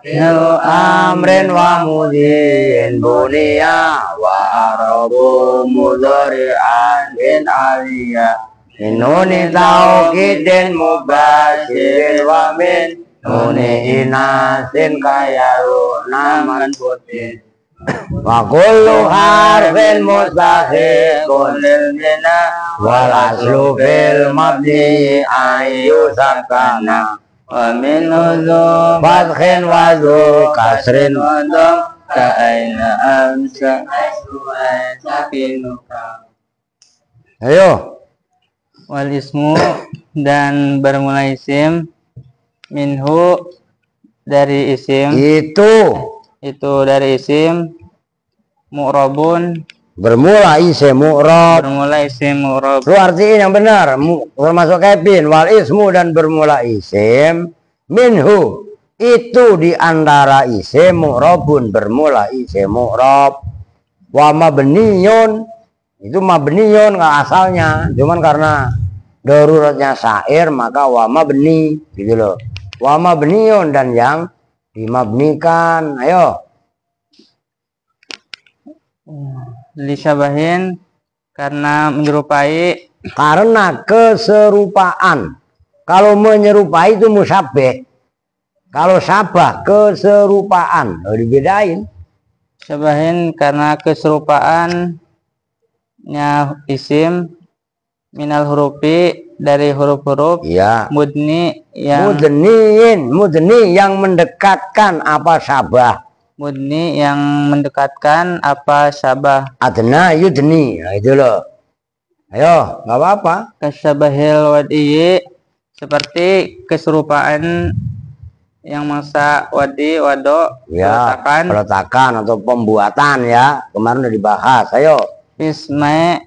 Hilu amrin wa mudin bunia wa arabu mudhari'an bin aliyah minuni tauqidin mubashirin wa min nuni inasin kayaru naman putih wa kullu harfin mustahiqun lil bina wal aslu fil mabni ayu sakana wa min udhu fathin wa dhu kasrin wa dham ka'aina amsa sakinuka. Ayo. Wal ismu, dan bermula isim, minhu, dari isim, itu dari isim, mu'rabun, bermula isim mu'rab. bermula isim mu'rab. Lu artiin yang benar, termasuk Kevin. Wal ismu, dan bermula isim, minhu, itu di antara isim mu'rabun, bermula isim mu'rab. Wa mabniyun, itu mabniyun nggak asalnya, cuman karena daruratnya syair maka wa mabni gitu loh. Wa mabniyun, dan yang dimabnikan. Ayo. Lisyabahin, karena menyerupai, Karena keserupaan. Kalau menyerupai itu musabbih. Kalau sabah keserupaan. Harus dibedain. syabahin, karena keserupaannya isim, minal hurufi, dari huruf-huruf, Ya. mudni, yang mudni yang mendekatkan apa sabah. mudni yang mendekatkan apa syabah. Adna yudni. Nah, itu loh. Ayo, nggak apa-apa. Kasyabahil wadiyi, seperti keserupaan yang masa wadi wado, Ya, peletakan, peletakan atau pembuatan ya. Kemarin udah dibahas. Ayo. Fismai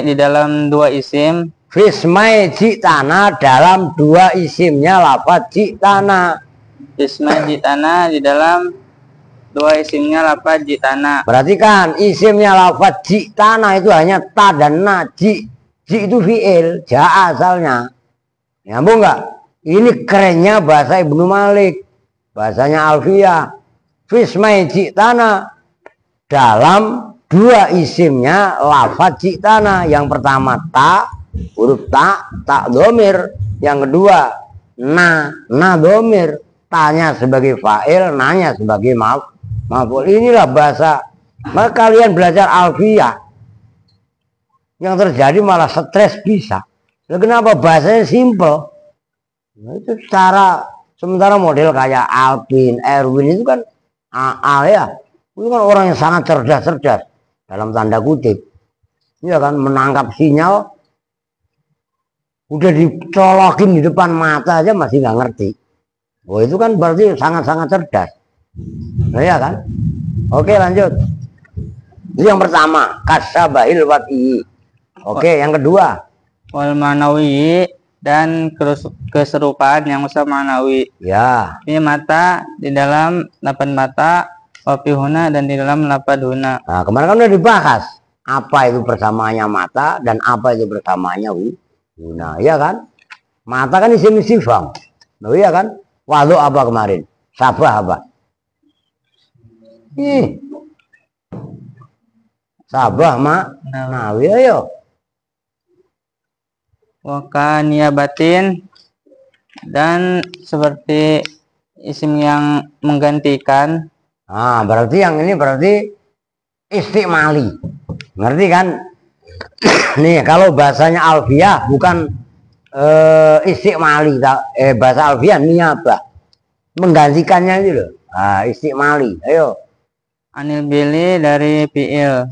di dalam dua isim, Fismai jitana, dalam dua isimnya lafaz jitana. Fismai jitana di dalam dua isimnya lafaz jitana. Perhatikan, isimnya lafaz jitana itu hanya ta dan na. Ji itu fi'il, ja asalnya. Nyambung nggak? Ini kerennya bahasa Ibnu Malik, bahasanya Alfiyah. Fismai jitana, dalam dua isimnya lafaz jitana. Yang pertama ta, huruf ta domir. Yang kedua na domir. Tanya sebagai fa'il, nanya sebagai maf'ul. Inilah bahasa. Maka kalian belajar Alfiyah, yang terjadi malah stres bisa. Lalu kenapa bahasanya simple? Nah, itu sementara model kayak Alvin, Erwin itu kan AA ya. Itu kan orang yang sangat cerdas dalam tanda kutip. Iya kan, menangkap sinyal udah dicolokin di depan mata aja masih nggak ngerti. Oh itu kan berarti sangat-sangat cerdas. Nah ya kan? Oke lanjut. Itu yang pertama, kasabahil wati. Oke, yang kedua. Wal manawi dan keserupaan yang usah manawi. Ya. Ini mata di dalam lapan mata, wafihuna dan di dalam lapan huna. Nah, kemarin kan udah dibahas apa itu persamaannya mata dan apa itu persamaannya huna, ya kan? Mata kan isim istifham. Oh iya kan? Walau apa kemarin? Sabah apa? Sabah nawi ayo. Wakaniyabatin dan seperti isim yang menggantikan. Nah, berarti yang ini berarti istimali. Ngerti kan? Nih, kalau bahasanya alfiah bukan istimali, bahasa alfiah niyabah. Menggantikannya itu loh. Nah, istimali. Ayo. Anil bili dari fi'il.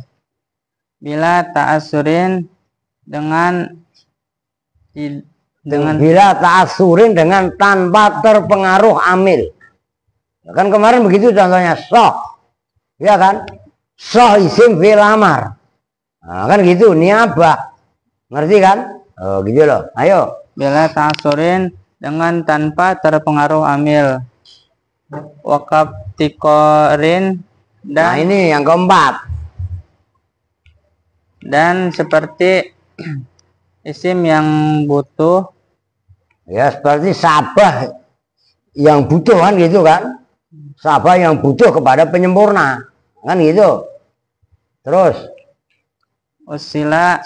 Bila ta'asurin dengan bila ta'asurin dengan tanpa terpengaruh amil. Kan kemarin begitu contohnya soh. Ya kan? Soh isim fi'il amar. Nah, kan gitu niyabah. Ngerti kan? Oh, gitu loh. Ayo. Bila ta'asurin dengan tanpa terpengaruh amil. Wakaf tikorin dan nah, ini yang keempat. Dan seperti isim yang butuh. Ya, seperti sabah yang butuh kan gitu kan. Sabah yang butuh kepada penyempurna. Kan gitu. Terus. Usila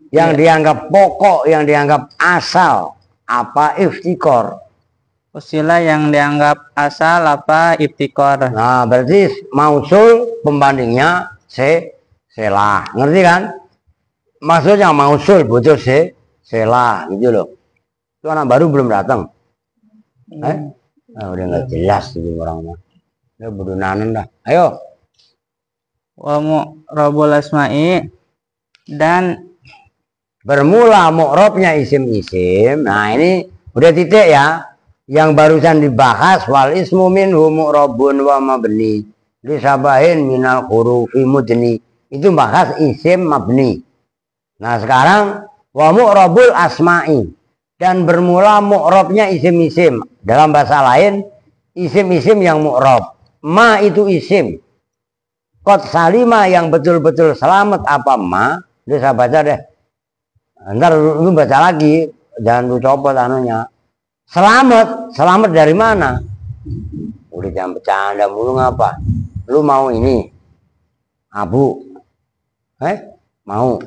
yang dianggap pokok, yang dianggap asal. Apa iftikor. Usila yang dianggap asal apa iftikor. Nah, berarti mausul pembandingnya selah. Ngerti kan? Maksudnya mausul butuh selah gitu loh. Itu anak baru belum datang. Nah, udah nggak jelas gitu orangnya. Ya bodoh nanen dah. Ayo. Wa mu'rabul asma'i dan bermula mu'rabnya isim-isim. Nah, ini udah titik ya. Yang barusan dibahas wal ismu minhu mu'rabun wa mabni li sabahin minal hurufi mudni. Itu bahas isim mabni. Nah sekarang wa mu'rabul asma'i dan bermula mu'rabnya isim-isim. Dalam bahasa lain isim-isim yang mu'rab. Ma itu isim. Qad salima yang betul-betul selamat apa ma? Lu saya baca deh. Ntar lu baca lagi, jangan lu copot anunya. Selamat dari mana? Udah jangan bercanda mulu ngapa? Lu mau ini? Abu? Mau?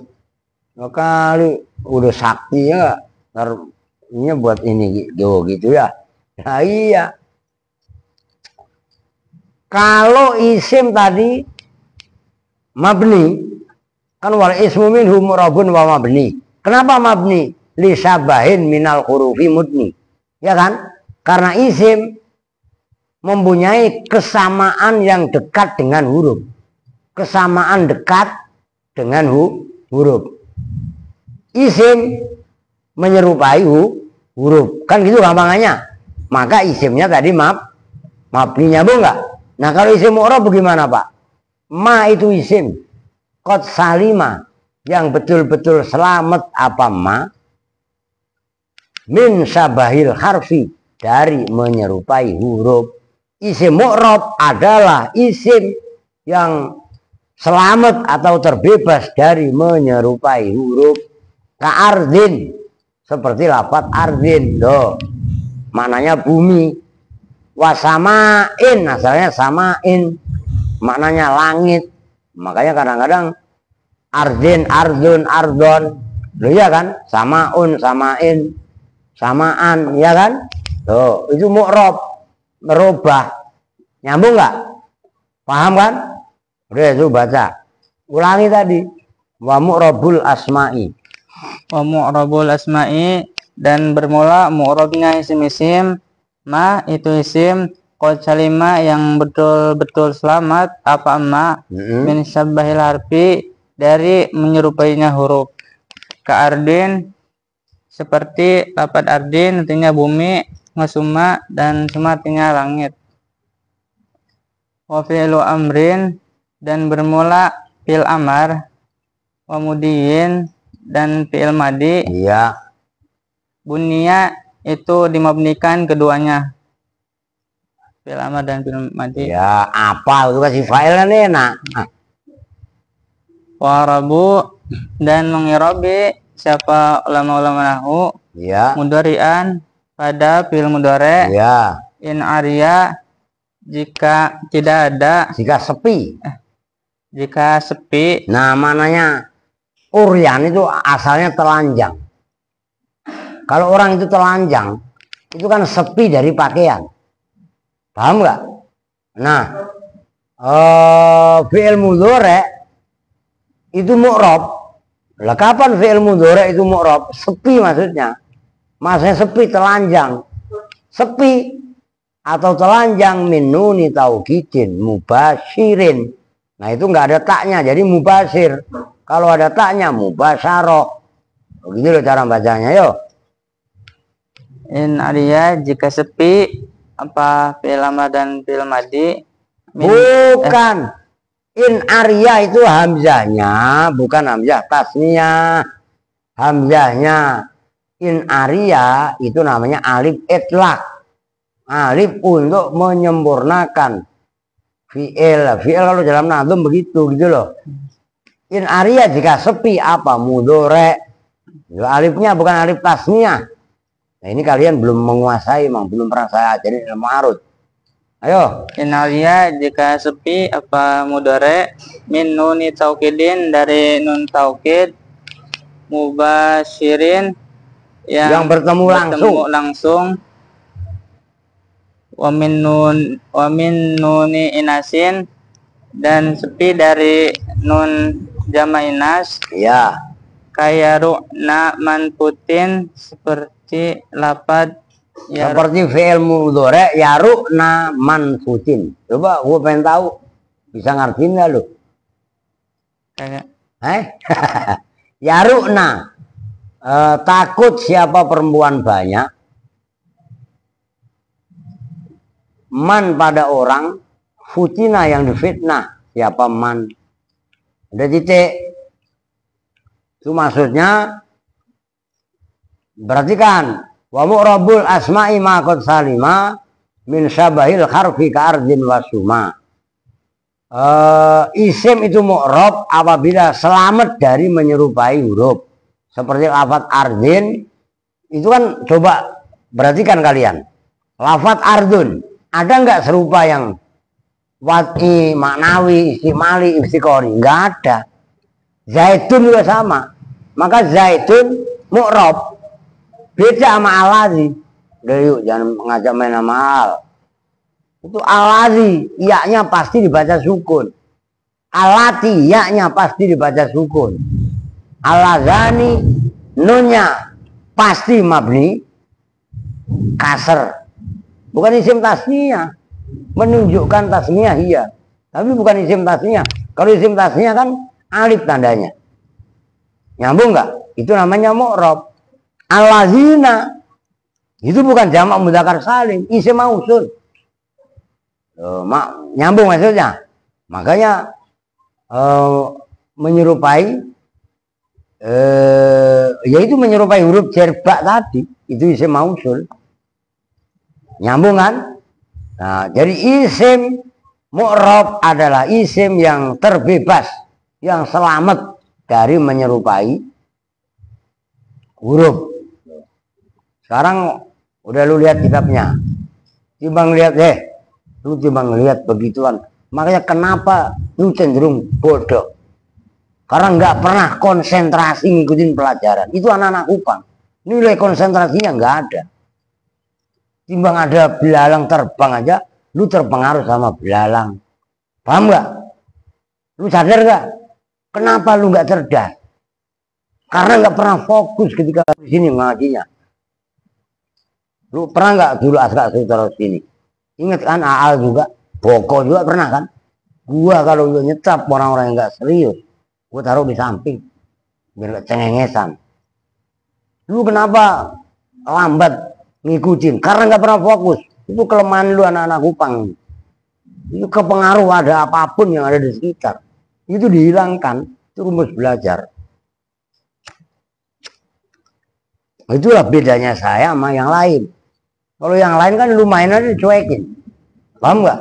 Kali udah sakti ya ntar ini buat ini gitu ya. Nah iya. Kalau isim tadi mabni kan wal ismu minhu mu'rabun wa mabni. Kenapa mabni? Li sabahin minal hurufi mudni. Ya kan? Karena isim mempunyai kesamaan yang dekat dengan huruf. Kesamaan dekat dengan huruf. Isim menyerupai huruf. Kan gitu gampangannya. Maka isimnya tadi mabni nyambung nggak? Nah kalau isim mu'rab bagaimana Pak? Ma itu isim. Qad salima yang betul-betul selamat apa ma? Min sabahil harfi dari menyerupai huruf. Isim mu'rab adalah isim yang selamat atau terbebas dari menyerupai huruf. Ka'ardin seperti lafaz ardin doh maknanya bumi. Wasamain asalnya samain maknanya langit. Makanya kadang-kadang ardin ardun ardon loh ya kan, samaun samain samaan ya kan. Tuh itu mu'rab merubah. Nyambung nggak? Paham kan? Udah itu baca ulangi tadi. Wa mu'rabul asma'i Wa mu'rabul asma'i, dan bermula mu'rabnya isim-isim. Ma itu isim, qad salima yang betul-betul selamat, apa ma min syabbahil harfi, dari menyerupainya huruf. Ka ardin, seperti lafad ardin artinya bumi, ngasuma dan suma artinya langit. Wa fi'lu amrin, dan bermula fi'il amar. Wa mudiyin, dan fi'il madi. Iya. Bunia itu dimabnikan keduanya, fi'il amar dan fi'il madi. Ya, apa itu kasih file nih nak. Wa rabu, dan mengirabi siapa ulama-ulama nahu. Ya. Mudhari'an pada fi'il mudhari'. Ya. In arya, jika tidak ada, Jika sepi. jika sepi. Nah, mananya uryan itu asalnya telanjang. Kalau orang itu telanjang, itu kan sepi dari pakaian. Paham nggak? Nah, fi'il mudhari' itu mu'rab. Lah kapan fi'il mudhari' itu mu'rab? Sepi maksudnya. Maksudnya sepi, telanjang. Sepi atau telanjang min nuni taukidin mubasyirin. Nah, itu nggak ada taknya, jadi mubasir. Kalau ada taknya mubasyarah. Begitu loh cara bacanya, yo. In arya, jika sepi, apa fi'il amar dan fi'il madi. Bukan. In arya itu hamzahnya, bukan hamzah tasniyah. Hamzahnya in arya itu namanya alif itlaq. Alif untuk menyempurnakan fi'il. Fi'il kalau dalam nazm begitu gitu loh. In arya jika sepi apa mudhari'. Alifnya bukan alif tasniyah. Nah, ini kalian belum menguasai, emang belum pernah saya ajarin ilmu arud. Ayo. In arya, jika sepi, apa mudhari', min nuni taukidin, dari nun taukid, mubasyirin yang bertemu langsung. Wa min nuni inasin, dan sepi dari nun jama inas. Ya. Kayak ru'na manputin, seperti lapad ya, seperti fi'il mudhari' yaru'na manfutin. Coba gua pengen tahu, bisa ngertiin nggak lu? kayak Yaru'na, takut siapa perempuan banyak. Man pada orang, futina yang difitnah, siapa man. Ada titik. Itu maksudnya, berarti kan wa mu'rabul asma'i ma qad salima min syabahil harfi ka ardin wasuma. Isim itu mu'rab apabila selamat dari menyerupai huruf. Seperti lafaz ardin itu kan, coba perhatikan kalian. Lafaz ardun ada nggak serupa yang wad'i, maknawi, istimali, istiqori? Nggak ada. Zaitun juga sama. Maka zaitun mu'rab. Beda sama alazi. Udah yuk, jangan ngajak main sama al. Itu alazi, iya-nya pasti dibaca sukun. Alati, iya-nya pasti dibaca sukun. Alazani, nunnya pasti mabni kasar. Bukan isim tasniyah. Menunjukkan tasniyah iya, tapi bukan isim tasniyah. Kalau isim tasniyah kan alif tandanya. Nyambung nggak? Itu namanya mu'rab. Allazina itu bukan jamak mudzakkar salim, isim mausul. Nyambung maksudnya. Makanya menyerupai yaitu menyerupai huruf jerba tadi, itu isim mausul. Nyambung kan? Nah, jadi isim mu'rab adalah isim yang terbebas, yang selamat dari menyerupai huruf. Sekarang udah lu lihat kitabnya, timbang lihat lu timbang lihat begituan. Makanya kenapa lu cenderung bodoh? Karena nggak pernah konsentrasi ngikutin pelajaran. Itu anak-anak Kupang, nilai konsentrasinya nggak ada. Timbang ada belalang terbang aja, lu terpengaruh sama belalang. Paham nggak? Lu sadar nggak? Kenapa lu nggak cerdas? Karena nggak pernah fokus ketika di sini ngajinya. Lu pernah nggak dulu asal taruh sini? Ingat kan Aal juga, Boko juga pernah kan? Gua kalau udah nyetap orang-orang yang nggak serius, gua taruh di samping biar nggak cengengesan. Lu kenapa lambat ngikutin? Karena nggak pernah fokus. Itu kelemahan lu anak-anak Kupang. Itu kepengaruh ada apapun yang ada di sekitar. Itu dihilangkan. Itu rumus belajar. Itulah bedanya saya sama yang lain. Kalau yang lain kan lu main aja dicuekin. Paham nggak?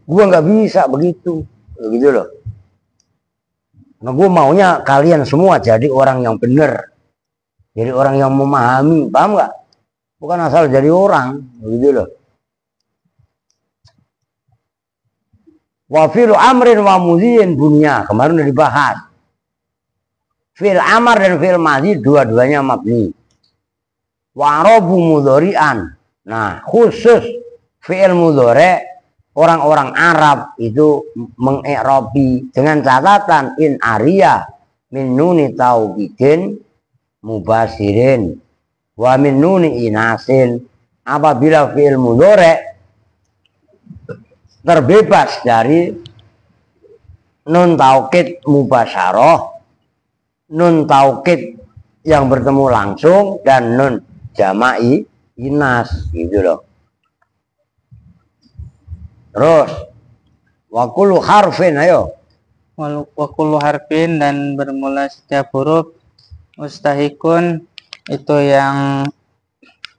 Gua nggak bisa begitu. Begitu loh. Nah, gua maunya kalian semua jadi orang yang benar. Jadi orang yang memahami. Paham nggak? Bukan asal jadi orang. Begitu loh. Wa fi'lu amrin wa mudhi'in bunya. Kemarin udah dibahas. Fi'il amar dan fi'il madhi dua-duanya mabni. Wa arabu mudhari'an. Nah, khusus fi'il mudhari' orang-orang Arab itu mengi'rabi dengan catatan in aria min nuni taukidin mubasirin wa min nuni inasin. Apabila fi'il mudhari' terbebas dari nun taukid mubasyarah, nun taukid yang bertemu langsung, dan nun jama'i inas, gitu loh. Terus wakulu harfin, ayo. Wakulu harfin, dan bermula setiap huruf. Mustahikun, itu yang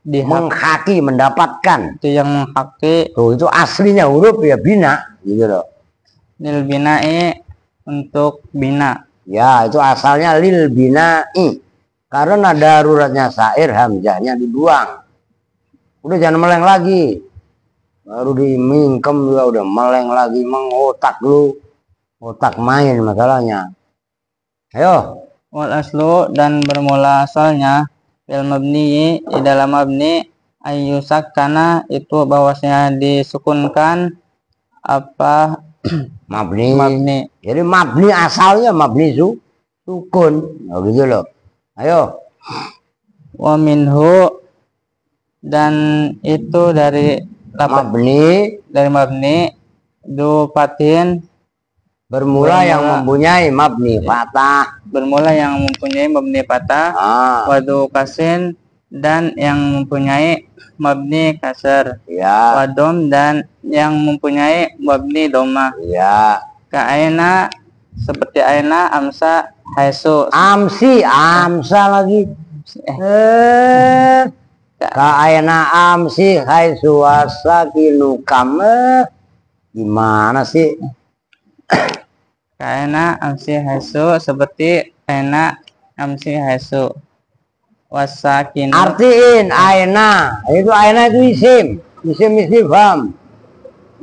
menghaki, mendapatkan. Itu yang menghaki. Tuh, itu aslinya huruf ya bina, gitu loh. Lil bina'i, untuk bina. Ya, itu asalnya lil bina'i. Karena daruratnya syair, hamzahnya dibuang. Udah jangan meleng lagi. Baru dimingkem juga udah meleng lagi, mengotak lu. Otak main masalahnya. Ayo. Wal aslu, dan bermula asalnya fil mabni, di dalam mabni ayyusak, karena itu bahwasanya disukunkan apa mabni. Jadi mabni asalnya mabni sukun. Nah, gitu loh. Ayo. Wa minhu, dan itu dari mabni, du fatin, bermula yang mempunyai mabni fatah. Bermula yang mempunyai mabni fatah. Wadu kasin, dan yang mempunyai mabni kasar. Ya. Wadom, dan yang mempunyai mabni doma. Ya. Ka'aina, seperti aina, amsa, haisu. Amsa lagi. Ka'aina amsi haisu wasakinu kame. Gimana sih? Ka'aina amsi haisu, seperti aina amsi haisu. Wasakinu. Artiin aina. Itu aina itu isim istifham.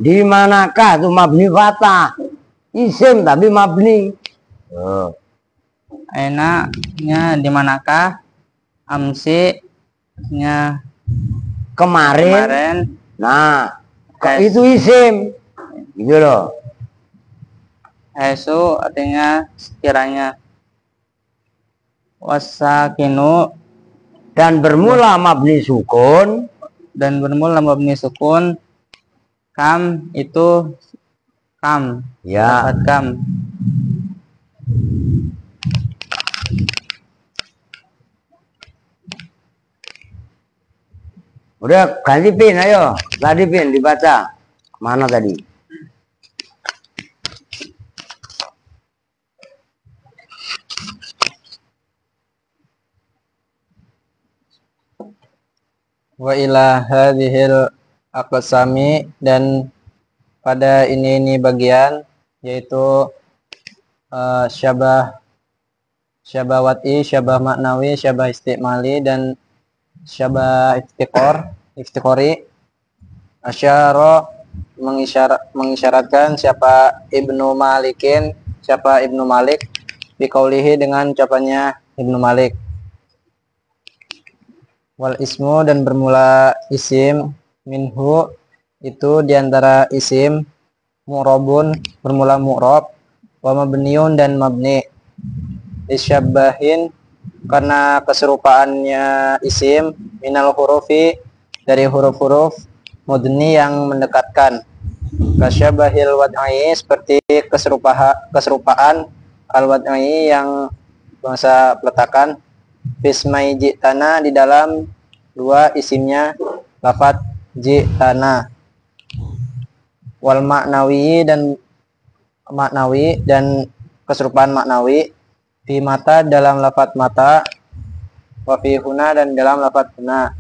Di manakah itu mabni fatah? Isim tapi mabni. Aina nya di manakah? Amsi nya kemarin. Nah, itu isim. Gitu loh. Haisu artinya sekiranya. Wasakinu, dan bermula mabni sukun. Kam, itu kam. Ya. Kam. Udah ganti pin, ayo. Tadi pin dibaca. Mana tadi? Wa ila hadhil aqsami, dan pada ini bagian, yaitu syabah wati, syabah maknawi, syabah istimali, dan syabah iftiqori. Asyara, mengisyaratkan siapa Ibnu Malik biqaulihi, dengan ucapannya Ibnu Malik. Wal ismu, dan bermula isim, minhu, itu diantara isim, mu'rabun, bermula mu'rab, wa mabniun, dan mabni, isyabbahin, karena keserupaannya isim, minal hurufi dari huruf-huruf mudni yang mendekatkan. Kasyabahil wad'i seperti keserupaan al-wad'i yang bangsa peletakan. Bismai ji'tana di dalam dua isimnya lafadz ji'tana. Wal maknawi dan keserupaan maknawi fi mata dalam lafadz mata, wa fi huna dan dalam lafadz huna.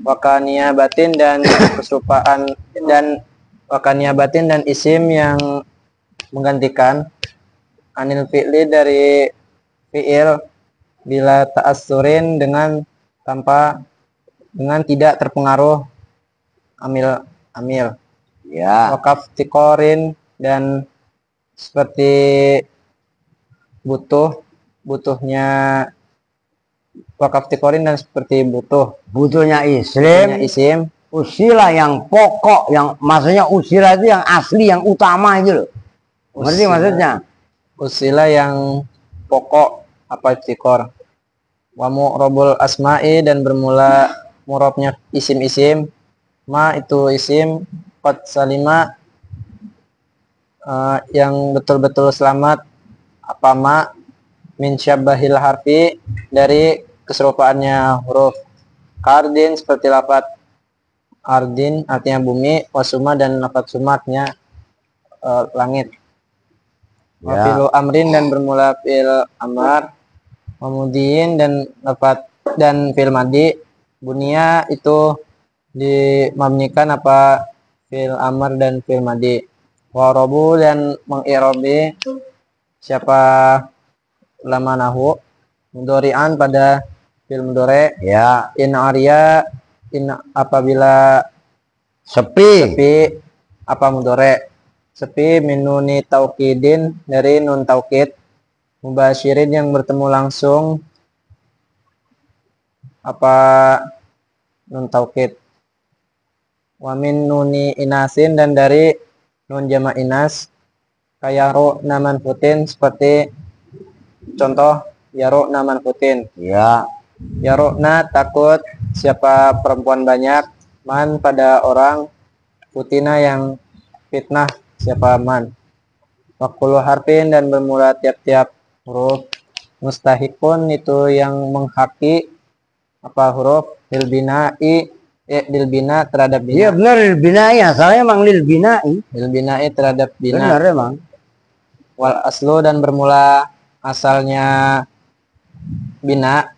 Wakania batin dan keserupaan dan wakania batin dan isim yang menggantikan anil fi'li dari fi'il bila ta'assurin dengan tidak terpengaruh amil. Ya. Wakaf tikorin dan seperti butuhnya wakaf tikorin dan seperti Butuhnya butuhnya isim. isim. Usilah yang pokok, yang maksudnya usilah itu yang asli, yang utama itu loh. Ngerti maksudnya? Usilah yang pokok apa tikor. Wa mu'rabul asma'i dan bermula murabnya isim-isim. Ma itu isim qad salima yang betul-betul selamat apa ma min syabbahil harfi dari keserupaannya huruf. Kardin seperti lafadz ardin artinya bumi, wasuma dan lafadz suma artinya langit. Wafilu amrin dan bermula fil amar, mamudin dan lafadz dan fil madi. Bunia itu dimabnikan apa fil amar dan fil madi. Warabu dan mengirobi siapa lama nahu mudori'an pada fil mudore. Ya. In arya apabila sepi apa mudore sepi minuni taukidin dari nun taukid mubasyirin yang bertemu langsung apa nun taukid wa min nuni inasin dan dari nun jama' inas kayak ro naman putin seperti contoh yaro naman putin. Ya. Yarokna takut siapa perempuan banyak, man pada orang, putina yang fitnah siapa man. Wakulu harfin dan bermula tiap-tiap huruf. Mustahikun itu yang menghaki apa huruf lil bina terhadap bina. Iya benar lil bina'i, asalnya emang lil bina'i. Lil bina'i terhadap bina. Benar emang. Wal aslu dan bermula asalnya bina.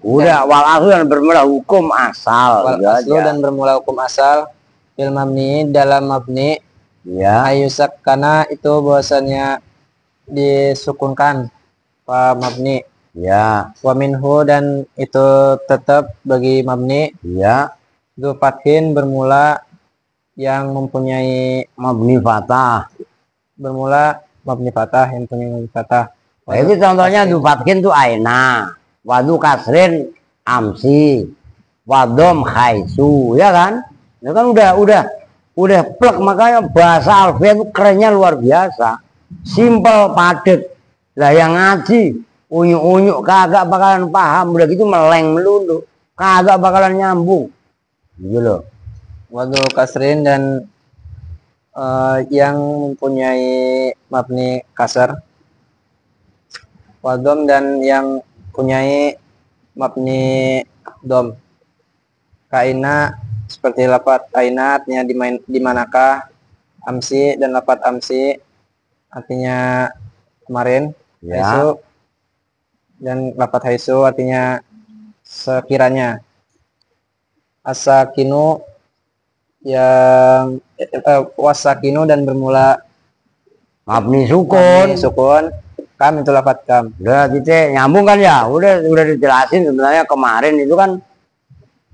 Udah wal aslu dan bermula hukum asal. Wal aslu dan bermula hukum asal fil mabni dalam mabni. Ya. Ayusak karena itu bahwasanya disukunkan pa mabni. Ya. Wa minhu dan itu tetap bagi mabni. Ya. Du fathin bermula yang mempunyai Mabni fatah. bermula mabni fatah yang punya mabni fatah. Nah, itu contohnya du fathin tuh aina. Wadu kasrin amsi, wadom khaisu, ya kan? Itu kan udah plek, makanya bahasa alfiah itu kerennya luar biasa, simple padat. Lah yang ngaji unyuk-unyuk kagak bakalan paham, udah gitu meleng melulu, kagak bakalan nyambung, gitu loh. Wadu kasrin dan yang mempunyai mabni kasar, wadom dan yang punyai mabni dom. Kaina seperti lafadz aina artinya di manakah, amsi dan lafadz amsi artinya kemarin, Ya. haisu dan lafadz haisu artinya sekiranya. Asakinu yang wasakinu dan bermula Mabni sukun. sukun. Kam itu lafadz kam. Udah titik nyambung kan ya, udah dijelasin sebenarnya kemarin itu kan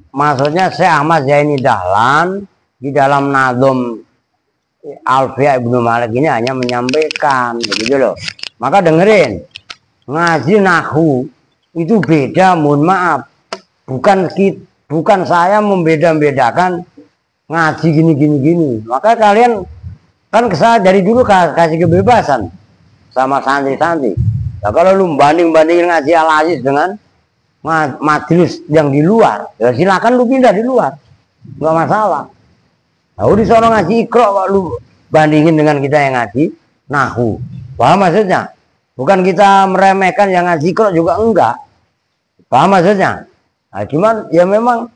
maksudnya Syekh Ahmad Zaini Dahlan di dalam Nadom Alfiah Ibnu Malik ini hanya menyampaikan begitu loh. Maka dengerin, ngaji nahwu itu beda, mohon maaf, bukan saya membeda-bedakan ngaji gini. Maka kalian kan saya dari dulu kasih kebebasan sama santri-santri. Nah, kalau lu banding-bandingin ngaji Al-Aziz dengan majelis yang di luar, ya silakan lu pindah di luar, nggak masalah. Nah, di sono ngaji Iqra, kok lu bandingin dengan kita yang ngaji Nahwu. Paham maksudnya? Bukan kita meremehkan yang ngaji Iqra juga enggak. Paham maksudnya? Nah, cuman ya memang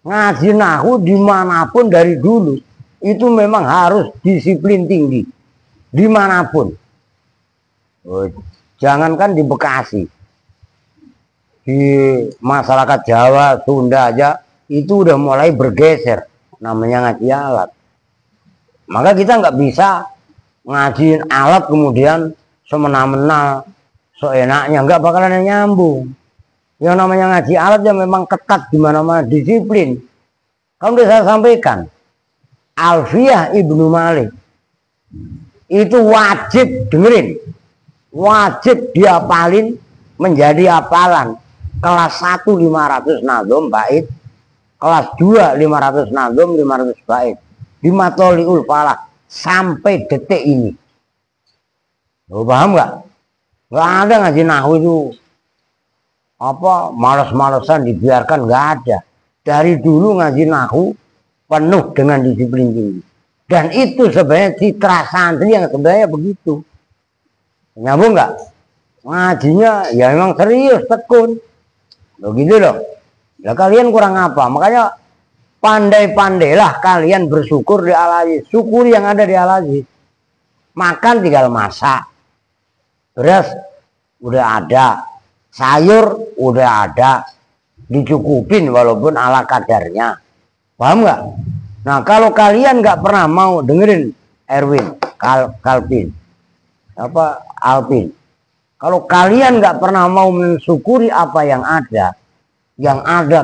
ngaji Nahwu dimanapun dari dulu itu memang harus disiplin tinggi, dimanapun. Oh, jangankan di Bekasi, di masyarakat Jawa, Sunda aja itu udah mulai bergeser namanya ngaji alat. Maka kita nggak bisa ngajiin alat kemudian semena-mena seenaknya, nggak bakalan nyambung. Yang namanya ngaji alat ya memang ketat di mana-mana, disiplin. Kan udah saya sampaikan, Alfiyah Ibnu Malik itu wajib, dengerin, wajib diapalin menjadi hafalan. Kelas 1 500 nadom bait, kelas 2 500 nadom 500 bait di Matoliul Falah sampai detik ini. Lo paham nggak? Nggak ada ngaji Nahwu itu apa malas-malesan dibiarkan, nggak ada. Dari dulu ngaji Nahwu penuh dengan disiplin tinggi. Dan itu sebenarnya citra santri yang sebenarnya begitu. Nyambung nggak? Ngajinya ya memang serius, tekun. Begitu loh. Ya kalian kurang apa? Makanya pandai-pandailah kalian bersyukur di Al-Aziz. Syukuri yang ada di Al-Aziz. Makan tinggal masak. Beras udah ada. Sayur udah ada. Dicukupin walaupun ala kadarnya. Paham nggak? Nah, kalau kalian nggak pernah mau dengerin Erwin, Alpin. Kalau kalian nggak pernah mau mensyukuri apa yang ada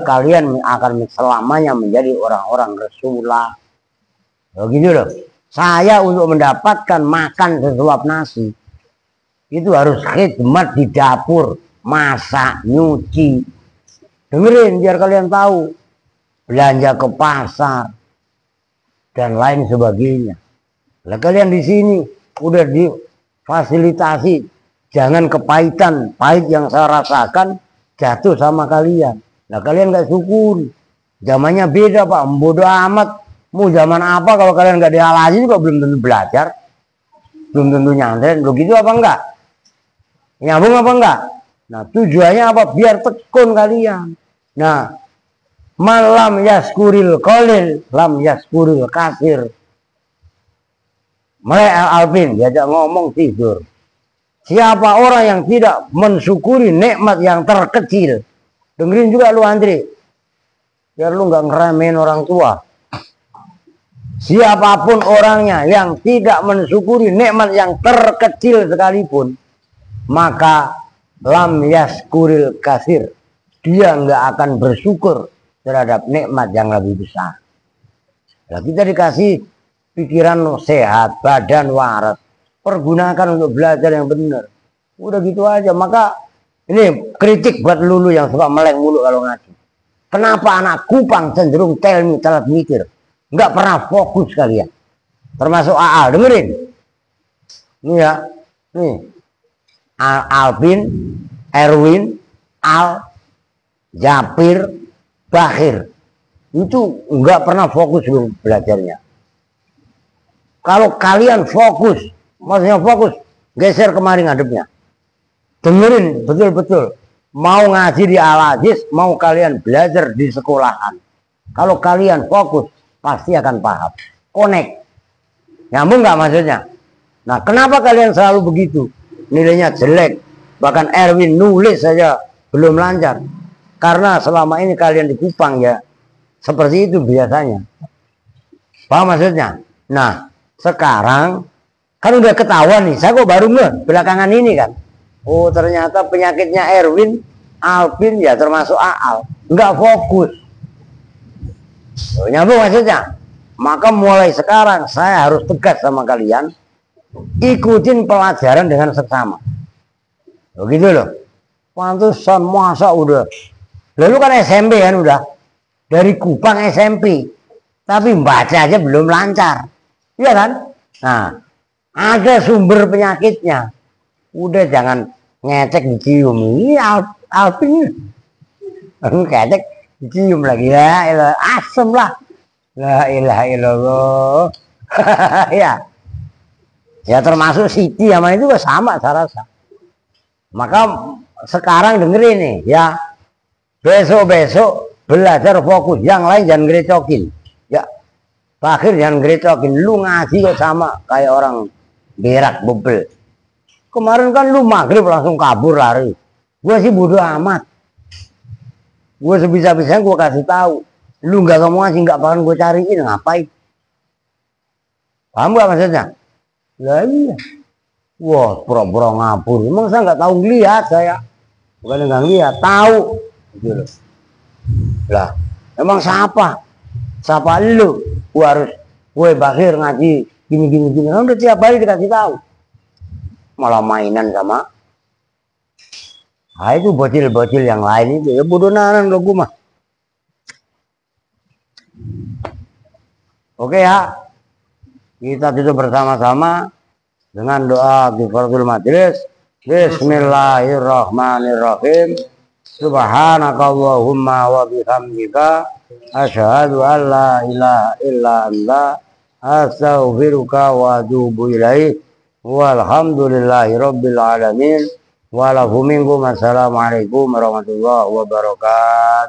kalian akan selamanya menjadi orang-orang Rasulullah. Begitu loh. Saya untuk mendapatkan makan sesuap nasi itu harus khidmat di dapur, masak, nyuci. Dengerin biar kalian tahu. Belanja ke pasar dan lain sebagainya. Lah kalian di sini udah difasilitasi, jangan kepahitan, pahit yang saya rasakan jatuh sama kalian. Nah kalian nggak syukuri. Zamannya beda Pak, bodoh amat. Mau zaman apa kalau kalian nggak di Al-Aziz juga belum tentu belajar, belum tentu nyantren. Begitu apa enggak? Nyambung apa enggak? Nah tujuannya apa? Biar tekun kalian. Nah malam yaskuril qalil, lam yaskuril kasir. Mereka Alvin diajak ngomong tidur. Siapa orang yang tidak mensyukuri nikmat yang terkecil? Dengerin juga lu Andri. Biar lu nggak ngeremehin orang tua. Siapapun orangnya yang tidak mensyukuri nikmat yang terkecil sekalipun, maka lam yaskuril kasir. Dia nggak akan bersyukur terhadap nikmat yang lebih besar. Nah, kita dikasih pikiran sehat, badan waras, pergunakan untuk belajar yang benar. Udah gitu aja. Maka ini kritik buat lulu yang suka meleng mulu kalau ngaji. Kenapa anak Kupang cenderung telat mikir, nggak pernah fokus kalian, termasuk Aal. Dengerin, ini ya, nih Alvin, Erwin, Al, Japir, Bakhir itu nggak pernah fokus belajarnya. Kalau kalian fokus, maksudnya fokus, geser kemari ngadepnya. Dengerin betul-betul. Mau ngaji di Al-Aziz, mau kalian belajar di sekolahan. Kalau kalian fokus, pasti akan paham. Connect. Nyambung nggak maksudnya? Nah, kenapa kalian selalu begitu? Nilainya jelek. Bahkan Erwin nulis saja belum lancar. Karena selama ini kalian di Kupang ya seperti itu biasanya. Paham maksudnya? Nah, sekarang kan udah ketahuan nih. Saya kok baru ngeh belakangan ini kan. Oh, ternyata penyakitnya Erwin, Alvin ya termasuk Aal. Nggak fokus. Oh, nyambung maksudnya? Maka mulai sekarang saya harus tegas sama kalian. Ikutin pelajaran dengan seksama. Begitu loh. Pantesan masa udah. Lalu kan SMP kan udah. Dari Kupang SMP. Tapi baca aja belum lancar. Iya kan? Nah, ada sumber penyakitnya. Udah jangan ngecek dicium ini Alvin ngecek dicium lagi ya ilah asem lah la ilaha illallah ya termasuk Siti sama itu juga sama saya rasa. Maka sekarang dengerin nih ya, besok belajar fokus, yang lain jangan gerecokin ya. Terakhir jangan gerecokin, lu ngaji kok sama kayak orang berak bebel. Kemarin kan lu maghrib langsung kabur lari. Gue sih bodo amat. Gue sebisa-bisanya gue kasih tahu. Lu nggak ngomong ngaji nggak bakalan gue cariin, ngapain? Paham gak maksudnya? Lah iya. Wah, pura-pura ngabur. Emang saya nggak tahu ngeliat saya. Bukan nggak ngeliat, tahu. Gitu. Lah, emang siapa? Siapa lu? Gue harus, gue Bakir ngaji gini. Udah tiap hari dikasih tahu. Malah mainan sama itu bocil-bocil yang lain itu ya bodoh nanan lo gue mah. Oke ya, kita tutup bersama-sama dengan doa kifaratul majelis. Bismillahirrahmanirrahim. Subhanakallahumma wa bihamdika asyhadu an la ilaha illa anta astaghfiruka wa atubu ilaik. Walhamdulillahi rabbil alamin. Assalamualaikum warahmatullahi wabarakatuh.